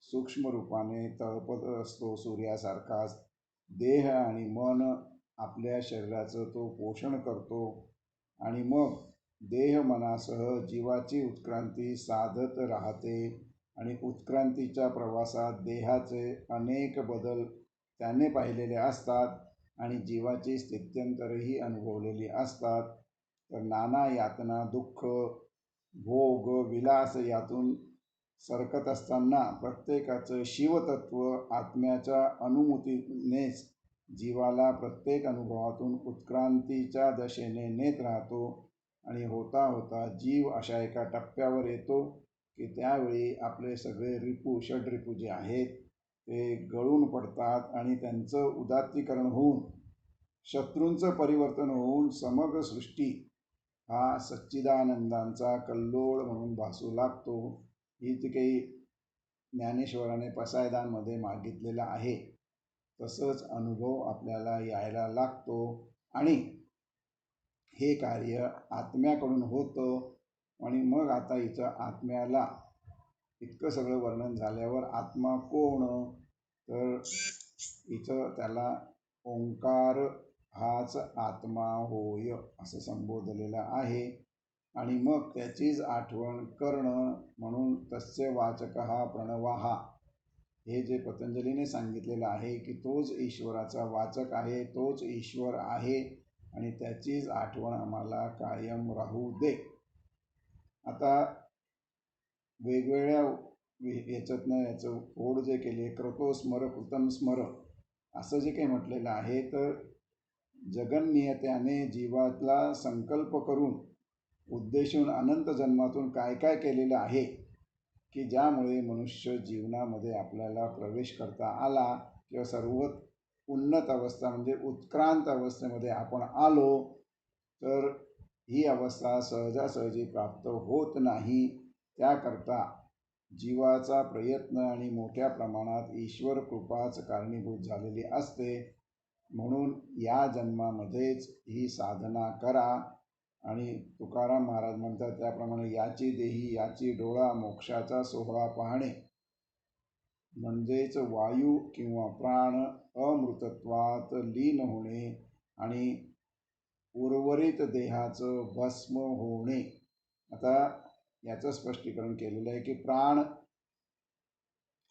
सूक्ष्म रूपाने तळपत असतो सूर्यासारखाच. देह आणि मन आपल्या शरीराचं तो पोषण करतो आणि मग देह मनासह जीवाची उत्क्रांती साधत राहते आणि उत्क्रांतीच्या प्रवासात देहाचे अनेक बदल त्याने पाहिलेले असतात आणि जीवाची स्थित्यंतरही अनुभवलेली असतात. तर नाना यातना, दुःख, भोग, विलास यातून सरकत असताना प्रत्येकाचं शिवतत्व आत्म्याच्या अनुमतीनेच जीवाला प्रत्येक अनुभवातून उत्क्रांतीच्या दशेने नेत राहतो आणि होता होता जीव अशा एका टप्प्यावर येतो की त्यावेळी आपले सगळे रिपू षड्रिपू जे आहेत ते गळून पडतात आणि त्यांचं उदात्तीकरण होऊन शत्रूंचं परिवर्तन होऊन समग्र सृष्टी हा सच्चिदानंदांचा कल्लोळ म्हणून भासू लागतो. ही जी काही ज्ञानेश्वराने पसायदानमध्ये मागितलेलं आहे तसंच अनुभव आपल्याला यायला लागतो आणि हे कार्य आत्म्याकडून होतं आणि मग आता इथं आत्म्याला इतकं सगळं वर्णन झाल्यावर आत्मा कोण, तर इथं त्याला ओंकार हाच आत्मा होय असं संबोधलेलं आहे. आणि मग त्याचीच आठवण करणं म्हणून तस्य वाचक हा प्रणवाहा, हे जे पतंजलीने सांगितलेलं आहे की तोच ईश्वराचा वाचक आहे, तोच ईश्वर आहे आणि त्याचीच आठवण आम्हाला कायम राहू दे. आता वेगवेगळ्या याच्यातनं याचं ओढ जे केले, क्रतो स्मर कृतम स्मर असं जे काही म्हटलेलं आहे, तर जगन्नियत्याने जीवातला संकल्प करून उद्देशून अनंत जन्मातून काय काय केलेलं आहे की ज्यामुळे मनुष्य जीवनामध्ये आपल्याला प्रवेश करता आला किंवा सर्वात उन्नत अवस्था म्हणजे उत्क्रांत अवस्थेमध्ये आपण आलो, तर ही अवस्था सहजासहजी प्राप्त होत नाही. त्याकरता जीवाचा प्रयत्न आणि मोठ्या प्रमाणात ईश्वर कृपाच कारणीभूत झालेली असते. म्हणून या जन्मामध्येच ही साधना करा. आणि तुकाराम महाराज म्हणतात त्याप्रमाणे याची देही याची डोळा मोक्षाचा सोहळा पाहणे, म्हणजेच वायू किंवा प्राण अमृतत्वात लीन होणे आणि उर्वरित देहाचं भस्म होणे. आता याचं स्पष्टीकरण केलेलं आहे की प्राण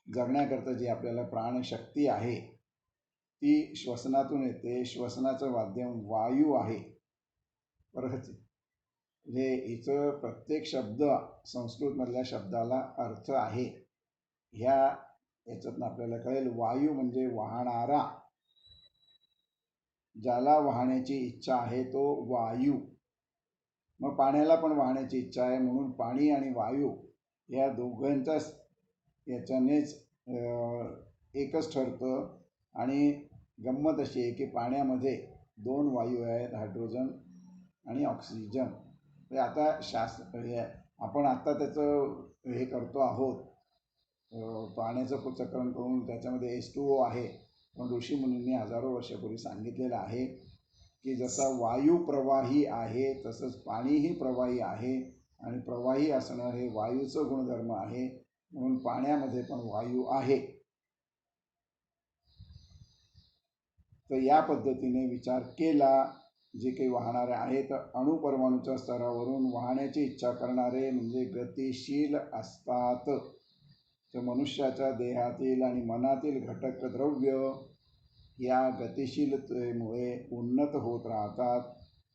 जगण्याकरता जी आपल्याला प्राणशक्ती आहे ती श्वसनातून येते. श्वसनाचं माध्यम वायू आहे. परत म्हणजे इथं प्रत्येक शब्द संस्कृतमधल्या शब्दाला अर्थ आहे. याच्यातून आपल्याला कळेल वायू म्हणजे वाहणारा, ज्याला वाहण्याची इच्छा आहे तो वायू. मग पाण्याला पण वाहण्याची इच्छा आहे म्हणून पाणी आणि वायू या दोघांचाच याच्यानेच एकच ठरतं. आणि गंमत अशी आहे की पाण्यामध्ये 2 वायू आहेत, हायड्रोजन आणि ऑक्सिजन. आता आपण आता त्याचं हे करतो आहोत, पाण्याचं पृथक्करण करून त्याच्यामध्ये H2O आहे. पण ऋषीमुनींनी हजारो वर्षापूर्वी सांगितलेलं आहे की जसा वायू प्रवाही आहे तसंच पाणीही प्रवाही आहे आणि प्रवाही असणं हे वायूचं गुणधर्म आहे. म्हणून पाण्यामध्ये पण वायू आहे. तर या पद्धतीने विचार केला, जे काही वाहणारे आहेत अणुपरमाणूच्या स्तरावरून वाहण्याची इच्छा करणारे म्हणजे गतिशील असतात. तर मनुष्याच्या देहातील आणि मनातील घटक द्रव्य या गतिशीलतेमुळे उन्नत होत राहतात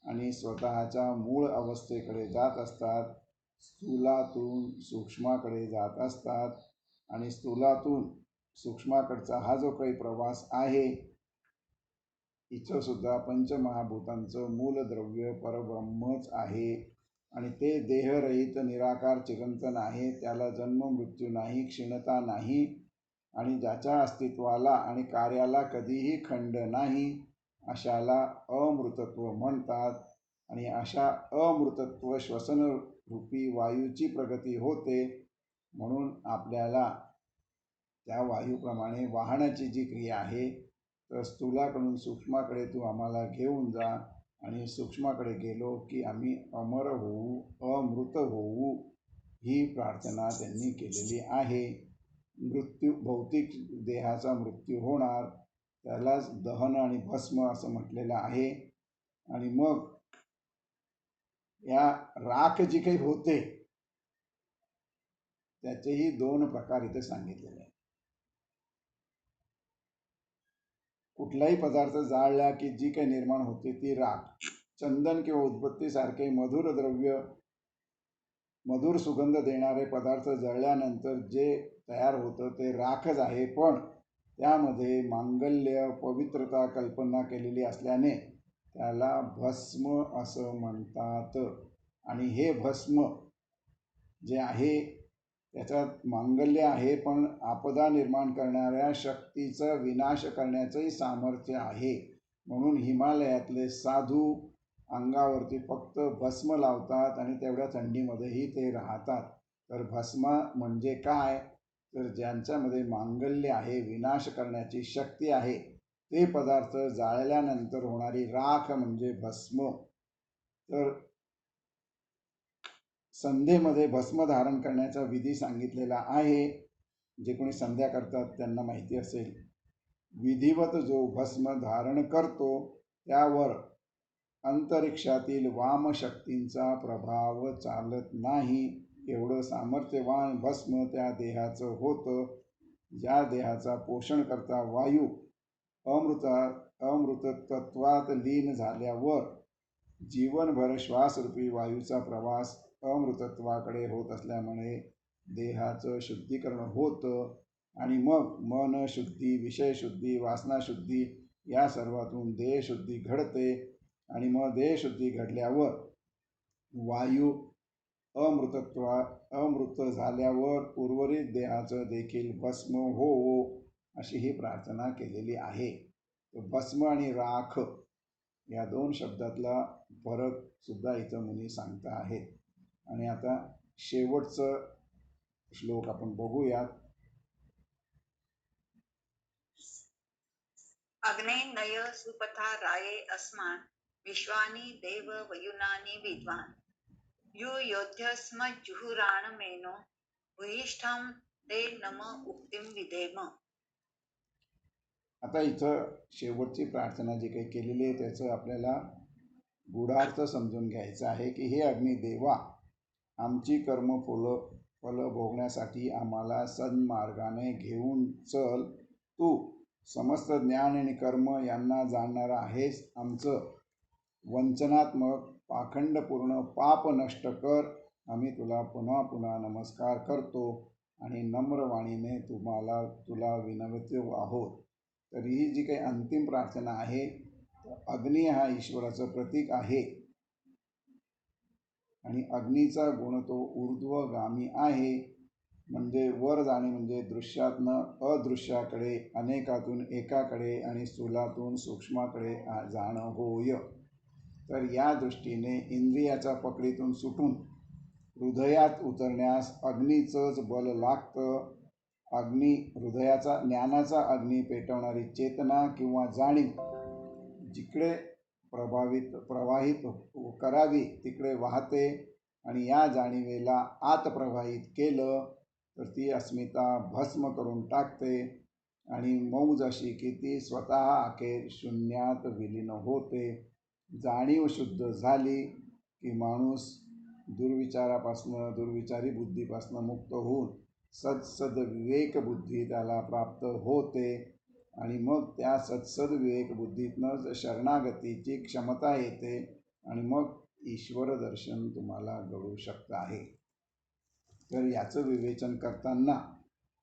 आणि स्वतःच्या मूळ अवस्थेकडे जात असतात. स्थूलातून सूक्ष्माकडे जात असतात आणि स्थूलातून सूक्ष्माकडचा हा जो काही प्रवास आहे, इथं सुद्धा पंचमहाभूतांचं मूलद्रव्य परब्रह्मच आहे आणि ते देहरहित निराकार चिरंतन आहे. त्याला जन्म मृत्यू नाही, क्षीणता नाही आणि ज्याच्या अस्तित्वाला आणि कार्याला कधीही खंड नाही, अशाला अमृतत्व म्हणतात. आणि अशा अमृतत्व श्वसनरूपी वायूची प्रगती होते. म्हणून आपल्याला त्या वायूप्रमाणे वाहण्याची जी क्रिया आहे, तर स्थूलाकडून सूक्ष्माकडे तू आम्हाला घेऊन जा आणि सूक्ष्माकडे गेलो की आम्ही अमर होऊ, अमृत होऊ, ही प्रार्थना त्यांनी केलेली आहे. भौतिक देहाचा मृत्यू होणार, त्यालाच दहन आणि भस्म असं म्हटलेलं आहे. आणि मग या राख जी काही होते त्याचेही 2 प्रकार इथे सांगितलेले आहेत. कुठलाही पदार्थ जाळला की जी काही निर्माण होते ती राख. चंदन किंवा उदबत्तीसारखे मधुर द्रव्य, मधुर सुगंध देणारे पदार्थ जळल्यानंतर जे तयार होतं ते राखच आहे. पण त्यामध्ये मांगल्य पवित्रता कल्पना केलेली असल्याने त्याला भस्म असं म्हणतात. आणि हे भस्म जे आहे त्याच्यात मांगल्य आहे, पण आपदा निर्माण करणाऱ्या शक्तीचा विनाश करण्याचंही सामर्थ्य आहे. म्हणून हिमालयातले साधू अंगावरती फक्त भस्म लावतात आणि तेवढ्या थंडीमध्येही ते राहतात. तर भस्म म्हणजे काय? तर ज्यांच्यामध्ये मांगल्य आहे, विनाश करण्याची शक्ती आहे, ते पदार्थ जाळल्यानंतर होणारी राख म्हणजे भस्म. तर संध्येमध्ये भस्म धारण करण्याचा विधी सांगितलेला आहे. जे कोणी संध्या करतात त्यांना माहिती असेल. विधिवत जो भस्म धारण करतो त्यावर अंतरिक्षातील वामशक्तींचा प्रभाव चालत नाही. एवढं सामर्थ्यवान भस्म त्या देहाचं होतं. ज्या देहाचा पोषण करता वायू अमृतत्वात लीन झाल्यावर जीवनभर श्वासरूपी वायूचा प्रवास अमृतत्वाकडे होत असल्यामुळे देहाचं शुद्धीकरण होतं आणि मग मन शुद्धी, विषयशुद्धी, वासनाशुद्धी या सर्वातून देहशुद्धी घडते. आणि मग देहशुद्धी घडल्यावर वायू अमृत झाल्यावर उर्वरित देहाचं देखील भस्म हो अशी ही प्रार्थना केलेली आहे. भस्म आणि राख या दोन शब्दातला फरक सुद्धा इथं मुनी सांगता आहेत. आणि आता शेवटचं श्लोक आपण बघूयात. अग्ने नय सुपथा राये अस्मान विश्वानि देव वयुनानि विद्वान यु योध्यस्म जुहुराण मेनो भूयिष्ठं ते नम उक्तिम विधेम. आता इथं शेवटची प्रार्थना जी काही केलेली आहे त्याचं आपल्याला गूढार्थ समजून घ्यायचा आहे की हे अग्निदेवा, आमची फल भोगण्यासाठी आम्हाला सन्मार्गाने घेऊन चल. तू समस्त ज्ञान आणि कर्म यांना जाणणारा आहेस. आमचं वंचनात्मक पाखंडपूर्ण पाप नष्ट कर. आम्ही तुला पुन्हा पुन्हा नमस्कार करतो आणि नम्रवाणीने तुला विनवतो आहोत. तर ही जी काही अंतिम प्रार्थना आहे, अग्नी हा ईश्वराचं प्रतीक आहे आणि अग्नीचा गुण तो ऊर्ध्वगामी आहे. म्हणजे वर जाणे म्हणजे दृश्यातनं अदृश्याकडे, अनेकातून एकाकडे आणि स्थूलातून सूक्ष्माकडे जाणं होय. तर या दृष्टीने इंद्रियाच्या पकडीतून सुटून हृदयात उतरण्यास अग्नीचंच बल लागतं. अग्नी हृदयाचा ज्ञानाचा अग्नी पेटवणारी चेतना किंवा जाणीव जिकडे प्रवाहित करावी तिकडे वाहते आणि या जाणीवेला आत प्रवाहित केलं तर ती अस्मिता भस्म करून टाकते आणि मौज अशी की ती स्वतः अखेर शून्यात विलीन होते. जाणीव शुद्ध झाली की माणूस दुर्विचारी बुद्धीपासून मुक्त होऊन सत्सद विवेक बुद्धी त्याला प्राप्त होते आणि मग त्या सत्सद विवेक बुद्धीतनंच शरणागतीची क्षमता येते आणि मग ईश्वर दर्शन तुम्हाला घडू शकतं आहे. तर याचं विवेचन करताना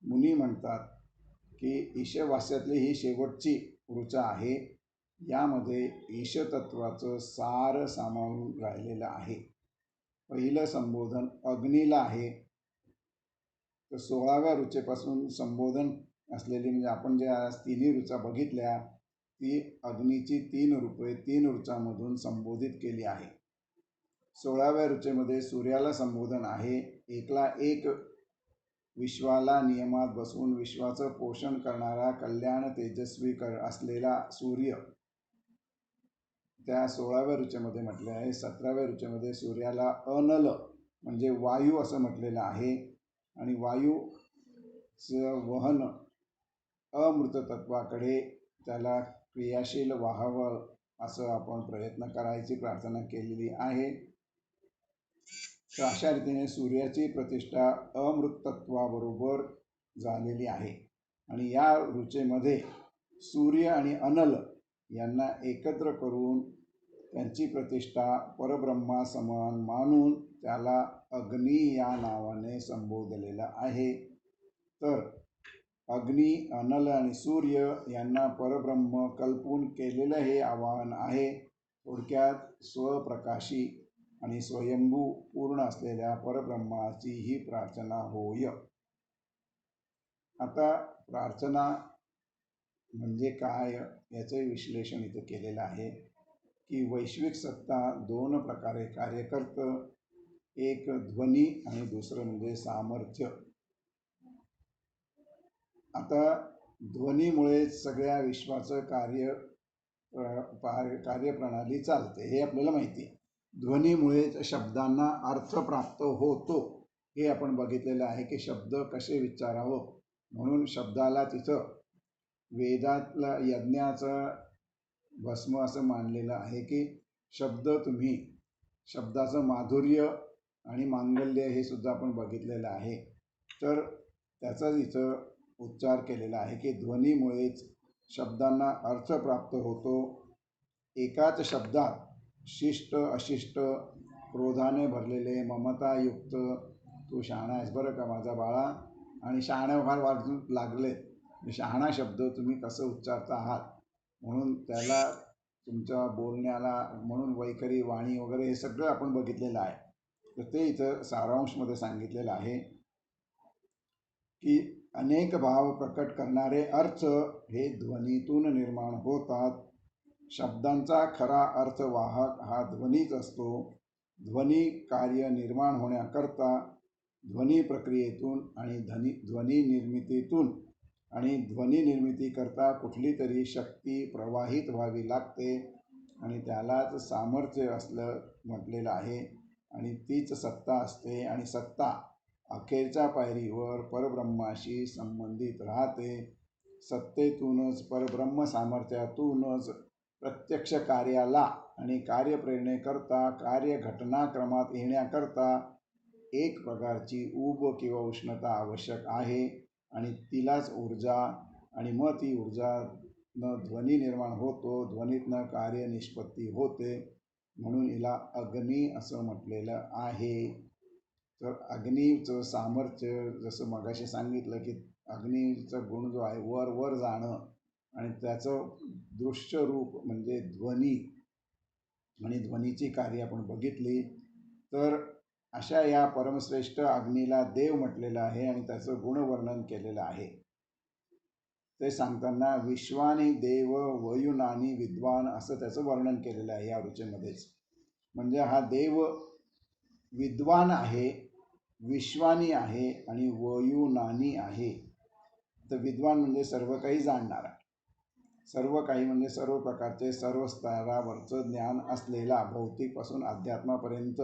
मुनी म्हणतात की ईशवास्यातली ही शेवटची ऋचा आहे. यामध्ये ईशतत्वाचं सार सामावून राहिलेलं आहे. पहिलं संबोधन अग्नीला आहे. तर 16व्या ऋचेपासून संबोधन असलेली म्हणजे आपण ज्या तिन्ही ऋचा बघितल्या ती अग्नीची 3 रूपे 3 ऋचामधून संबोधित केली आहे. 16व्या ऋचेमध्ये सूर्याला संबोधन आहे. एकला एक विश्वाला नियमात बसवून विश्वाचं पोषण करणारा कल्याण तेजस्वी असलेला सूर्य त्या 16व्या ऋचेमध्ये म्हटले आहे. 17व्या ऋचेमध्ये सूर्याला अनल म्हणजे वायू असं म्हटलेलं आहे आणि वायूचं वहन अमृतत्वाकडे त्याला क्रियाशील व्हावं असं आपण प्रयत्न करायची प्रार्थना केलेली आहे. तर अशा रीतीने सूर्याची प्रतिष्ठा अमृतत्वाबरोबर झालेली आहे आणि या ऋचेमध्ये सूर्य आणि अनल यांना एकत्र करून त्यांची प्रतिष्ठा परब्रह्मा समान मानून त्याला अग्नी या नावाने संबोधलेलं आहे. तर अग्नी, अनल आणि सूर्य यांना परब्रह्म कल्पून केलेलं हे आवाहन आहे. थोडक्यात स्वप्रकाशी आणि स्वयंभू पूर्ण असलेल्या परब्रह्माची ही प्रार्थना होय. आता प्रार्थना म्हणजे काय याचे विश्लेषण इथं केलेलं आहे की वैश्विक सत्ता दोन प्रकारे कार्य करतं. एक ध्वनी आणि दुसरं म्हणजे सामर्थ्य. आता ध्वनीमुळेच सगळ्या विश्वाचं कार्यप्रणाली चालते हे आपल्याला माहिती आहे. ध्वनीमुळेच शब्दांना अर्थ प्राप्त होतो हे आपण बघितलेलं आहे की शब्द कसे विचारावं म्हणून शब्दाला तिथं वेदातला यज्ञाचं भस्म असं मानलेलं आहे की तुम्ही शब्दाचं माधुर्य आणि मांगल्य हे सुद्धा आपण बघितलेलं आहे. तर त्याचाच इथं उच्चार केलेला आहे की ध्वनीमुळेच शब्दांना अर्थ प्राप्त होतो. एकाच शब्दात शिष्ट अशिष्ट, क्रोधाने भरलेले, ममतायुक्त, तू शहाणा आहेस बरं का माझा बाळा, आणि शहाण्या फार वाजून लागले, शहाणा शब्द तुम्ही कसं उच्चारता आहात म्हणून त्याला तुमच्या बोलण्याला म्हणून वैखरी वाणी वगैरे हे सगळं आपण बघितलेलं आहे. तर ते इथं सारांशमध्ये सांगितलेलं आहे की अनेक भाव प्रकट करणारे अर्थ हे ध्वनीतून निर्माण होतात. शब्दांचा खरा अर्थवाहक हा ध्वनीच असतो. ध्वनी कार्य निर्माण होण्याकरता ध्वनी प्रक्रियेतून आणि ध्वनी निर्मितीतून आणि ध्वनी निर्मितीकरता कुठली तरी शक्ती प्रवाहित व्हावी लागते आणि त्यालाच सामर्थ्य असलं म्हटलेलं आहे. आणि तीच सत्ता असते आणि सत्ता अखेरच्या पायरीवर परब्रह्माशी संबंधित राहते. सत्तेतूनच परब्रह्म सामर्थ्यातूनच प्रत्यक्ष कार्याला आणि कार्यप्रेरणेकरता कार्यघटनाक्रमात येण्याकरता एक प्रकारची ऊब किंवा उष्णता आवश्यक आहे आणि तिलाच ऊर्जा, आणि मग ती ऊर्जानं ध्वनी निर्माण होतो, ध्वनीतनं कार्य निष्पत्ती होते, म्हणून हिला अग्नी असं म्हटलेलं आहे. तर अग्नीचं सामर्थ्य जसं मगाशी सांगितलं की अग्नीचा गुण जो आहे वर वर जाणं आणि त्याचं दृश्य रूप म्हणजे ध्वनी आणि ध्वनीची कार्य आपण बघितली. तर अशा या परमश्रेष्ठ अग्नीला देव म्हटलेलं आहे आणि त्याचं गुणवर्णन केलेलं आहे. ते सांगताना विश्वानी देव वयुनानी विद्वान असं त्याचं वर्णन केलेलं आहे या ऋचेमध्येच. म्हणजे हा देव विद्वान आहे, विश्वानी आहे आणि वयुनानी आहे. तर विद्वान म्हणजे सर्व काही जाणणारा, सर्व काही म्हणजे सर्व प्रकारचे सर्व स्तरावरचं ज्ञान असलेला, भौतिकपासून अध्यात्मापर्यंत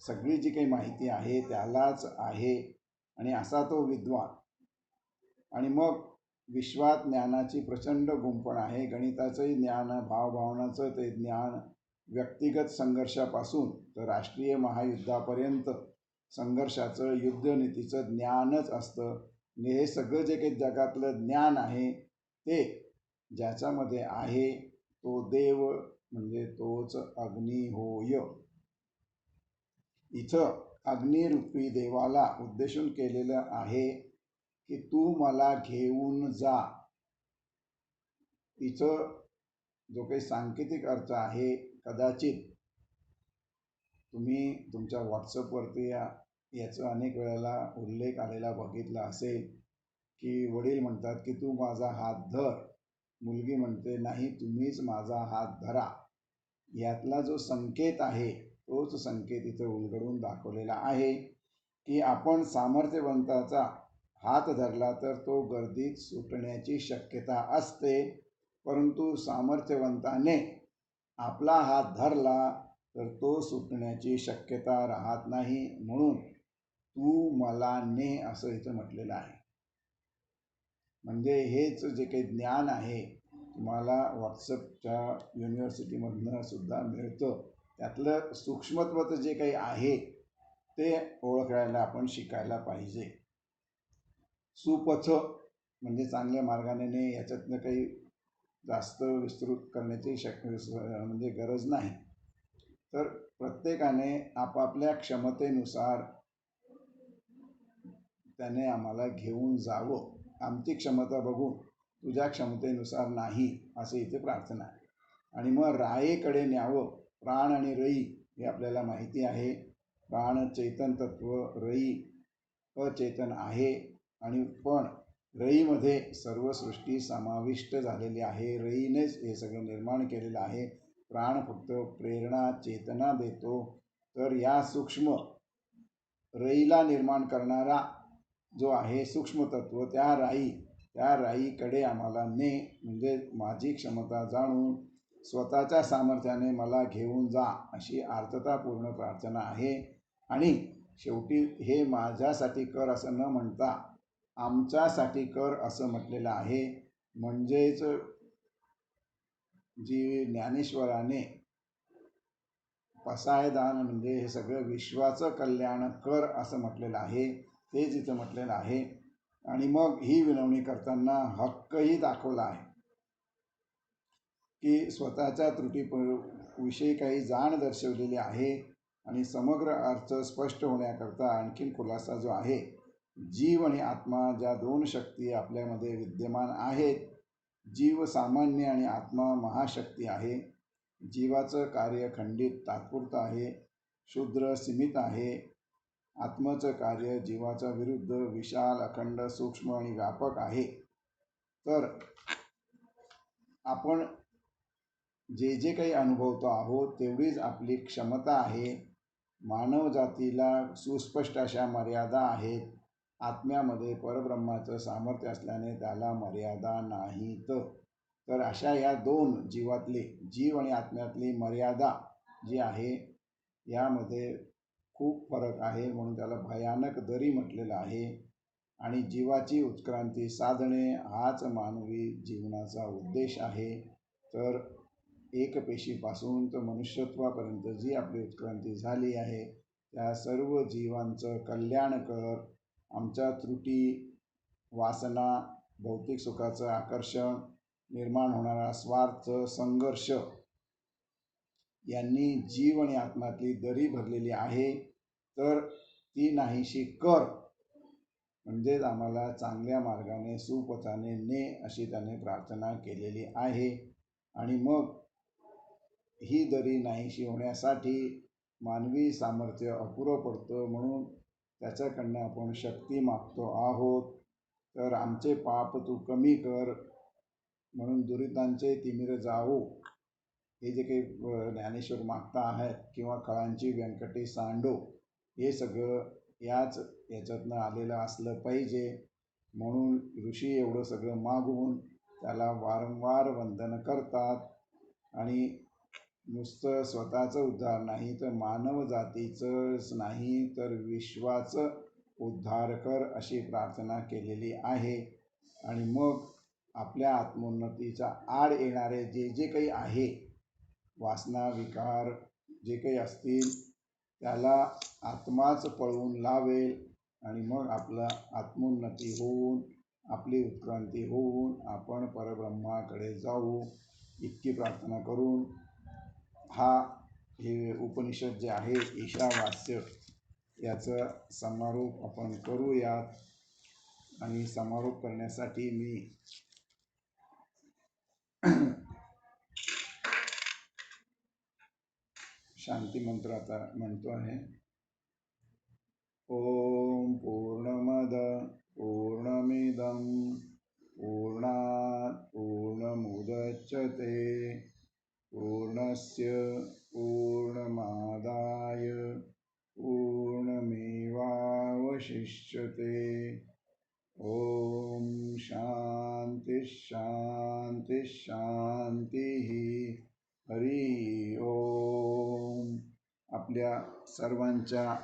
सगळी जी काही माहिती आहे त्यालाच आहे आणि असा तो विद्वान. आणि मग विश्वात ज्ञानाची प्रचंड गुंफण आहे. गणिताचंही ज्ञान, भावभावनाचं ते ज्ञान, व्यक्तिगत संघर्षापासून तर राष्ट्रीय महायुद्धापर्यंत संघर्षाचं, युद्धनीतीचं ज्ञानच असतं. म्हणजे हे सगळं जे काही जगातलं ज्ञान आहे ते ज्याच्यामध्ये आहे तो देव म्हणजे तोच अग्नी होय. इथं अग्निरूपी देवाला उद्देशून केलेलं आहे की तू मला घेऊन जा. इथं जो काही सांकेतिक अर्थ आहे, कदाचित तुम्ही तुमच्या व्हॉट्सअपवरती याचा अनेक वेळेला उल्लेख आलेला बघितला असेल की वडील म्हणतात की तू माझा हात धर, मुलगी म्हणते नाही तुम्हीच माझा हात धरा. यातला जो संकेत आहे तोच संकेत इथं उलगडून दाखवलेला आहे की आपण सामर्थ्यवंताचा हात धरला तर तो गर्दीत सुटण्याची शक्यता असते, परंतु सामर्थ्यवंताने आपला हात धरला तर तो सुटण्याची शक्यता राहत नाही. म्हणून तू मला ने असं इथं म्हटलेलं आहे. म्हणजे हेच जे काही ज्ञान आहे तुम्हाला व्हॉट्सअपच्या युनिव्हर्सिटीमधनं सुद्धा मिळतं. त्यातलं सूक्ष्मत्वाचं जे काही आहे ते ओळखायला आपण शिकायला पाहिजे. सुपथ म्हणजे चांगल्या मार्गाने याच्यातनं काही जास्त विस्तृत करण्याची म्हणजे गरज नाही. तर प्रत्येकाने आपापल्या क्षमतेनुसार त्याने आम्हाला घेऊन जावं. आमची क्षमता बघून तुझ्या क्षमतेनुसार नाही असे इथे प्रार्थना आहे. आणि मग रायेकडे न्यावं, प्राण आणि रई हे आपल्याला माहिती आहे. प्राण चैतन तत्व रई अचेतन आहे आणि पण रईमध्ये सर्व सृष्टी समाविष्ट झालेली आहे. रईनेच हे सगळं निर्माण केलेलं आहे. प्राण फक्त प्रेरणा चेतना देतो. तर या सूक्ष्म रईला निर्माण करणारा जो आहे सूक्ष्म तत्व त्या राईकडे आम्हाला ने, म्हणजे माझी क्षमता जाणून स्वतःच्या सामर्थ्याने मला घेऊन जा, अशी आर्ततापूर्ण प्रार्थना आहे. आणि शेवटी हे माझ्यासाठी कर असं न म्हणता आमच्यासाठी कर असं म्हटलेलं आहे. म्हणजेच जी ज्ञानेश्वराने पसायदान म्हणजे हे सगळं विश्वाचं कल्याण कर असं म्हटलेलं आहे, तेच इथं म्हटलेलं आहे. आणि मग ही विनवणी करताना हक्कही दाखवला आहे की स्वतःच्या त्रुटीविषयी काही जाण दर्शवलेली आहे. आणि समग्र अर्थ स्पष्ट होण्याकरता आणखीन खुलासा जो आहे, जीव आणि आत्मा ज्या दोन शक्ती आपल्यामध्ये विद्यमान आहेत, जीव सामान्य आणि आत्मा महाशक्ती आहे. जीवाचं कार्य खंडित तात्पुरतं आहे, शूद्र सीमित आहे. आत्म्याचं कार्य जीवाच्या विरुद्ध विशाल अखंड सूक्ष्म आणि व्यापक आहे. तर आपण जे जे काही अनुभवतो आहोत तेवढीच आपली क्षमता आहे. मानव जातीला सुस्पष्ट अशा मर्यादा आहेत. आत्म्यामध्ये परब्रह्माचं सामर्थ्य असल्याने त्याला मर्यादा नाहीत. तर अशा या दोन जीवातली, जीव आणि आत्म्यातली मर्यादा जी आहे यामध्ये खूप फरक आहे, म्हणून त्याला भयानक दरी म्हटलेलं आहे. आणि जीवाची उत्क्रांती साधणे हाच मानवी जीवनाचा उद्देश आहे. तर एक पेशीपासून तर मनुष्यत्वापर्यंत जी आपली उत्क्रांती झाली आहे त्या सर्व जीवांचं कल्याण कर. आमच्या त्रुटी, वासना, भौतिक सुखाचं आकर्षण, निर्माण होणारा स्वार्थ, संघर्ष यांनी जीव आणि आत्म्यातली दरी भरलेली आहे. तर ती नाहीशी कर, म्हणजेच आम्हाला चांगल्या मार्गाने सुपथाने ने, अशी त्याने प्रार्थना केलेली आहे. आणि मग ही दरी नाहीशी होण्यासाठी मानवी सामर्थ्य अपुरं पडतं, म्हणून त्याच्याकडनं आपण शक्ती मागतो आहोत. तर आमचे पाप तू कमी कर, म्हणून दुरितांचे तिमिर जावो, हे जे काही ज्ञानेश्वर मागता आहेत, किंवा खळांची व्यंकटे सांडो, हे सगळं याच्यातनं आलेलं असलं पाहिजे. म्हणून ऋषी एवढं सगळं मागून त्याला वारंवार वंदन करतात. आणि नुसतं स्वतःचं उद्धार नाही तर मानव जातीचंच नाही तर विश्वाचं उद्धार कर, अशी प्रार्थना केलेली आहे. आणि मग आपल्या आत्मोन्नतीच्या आड येणारे जे जे काही आहे, वासना विकार जे काही असतील, त्याला आत्माच पळवून लावेल. आणि मग आपला आत्मोन्नती होऊन, आपली उत्क्रांती होऊन आपण परब्रह्माकडे जाऊ, इतकी प्रार्थना करून हे उपनिषद जे आहे ईशावास्य, याचं समारोप आपण करूयात. आणि समारोप करण्यासाठी मी शांती मंत्र आता म्हणतो आहे. ओम पूर्णमद पूर्णमिदं पूर्णात् पूर्णमुदच्यते पूर्णस्य पूर्णमादाय पूर्णमेवावशिष्यते. ओम शांती शांती शांती. हरी ओम. आपल्या सर्वांच्या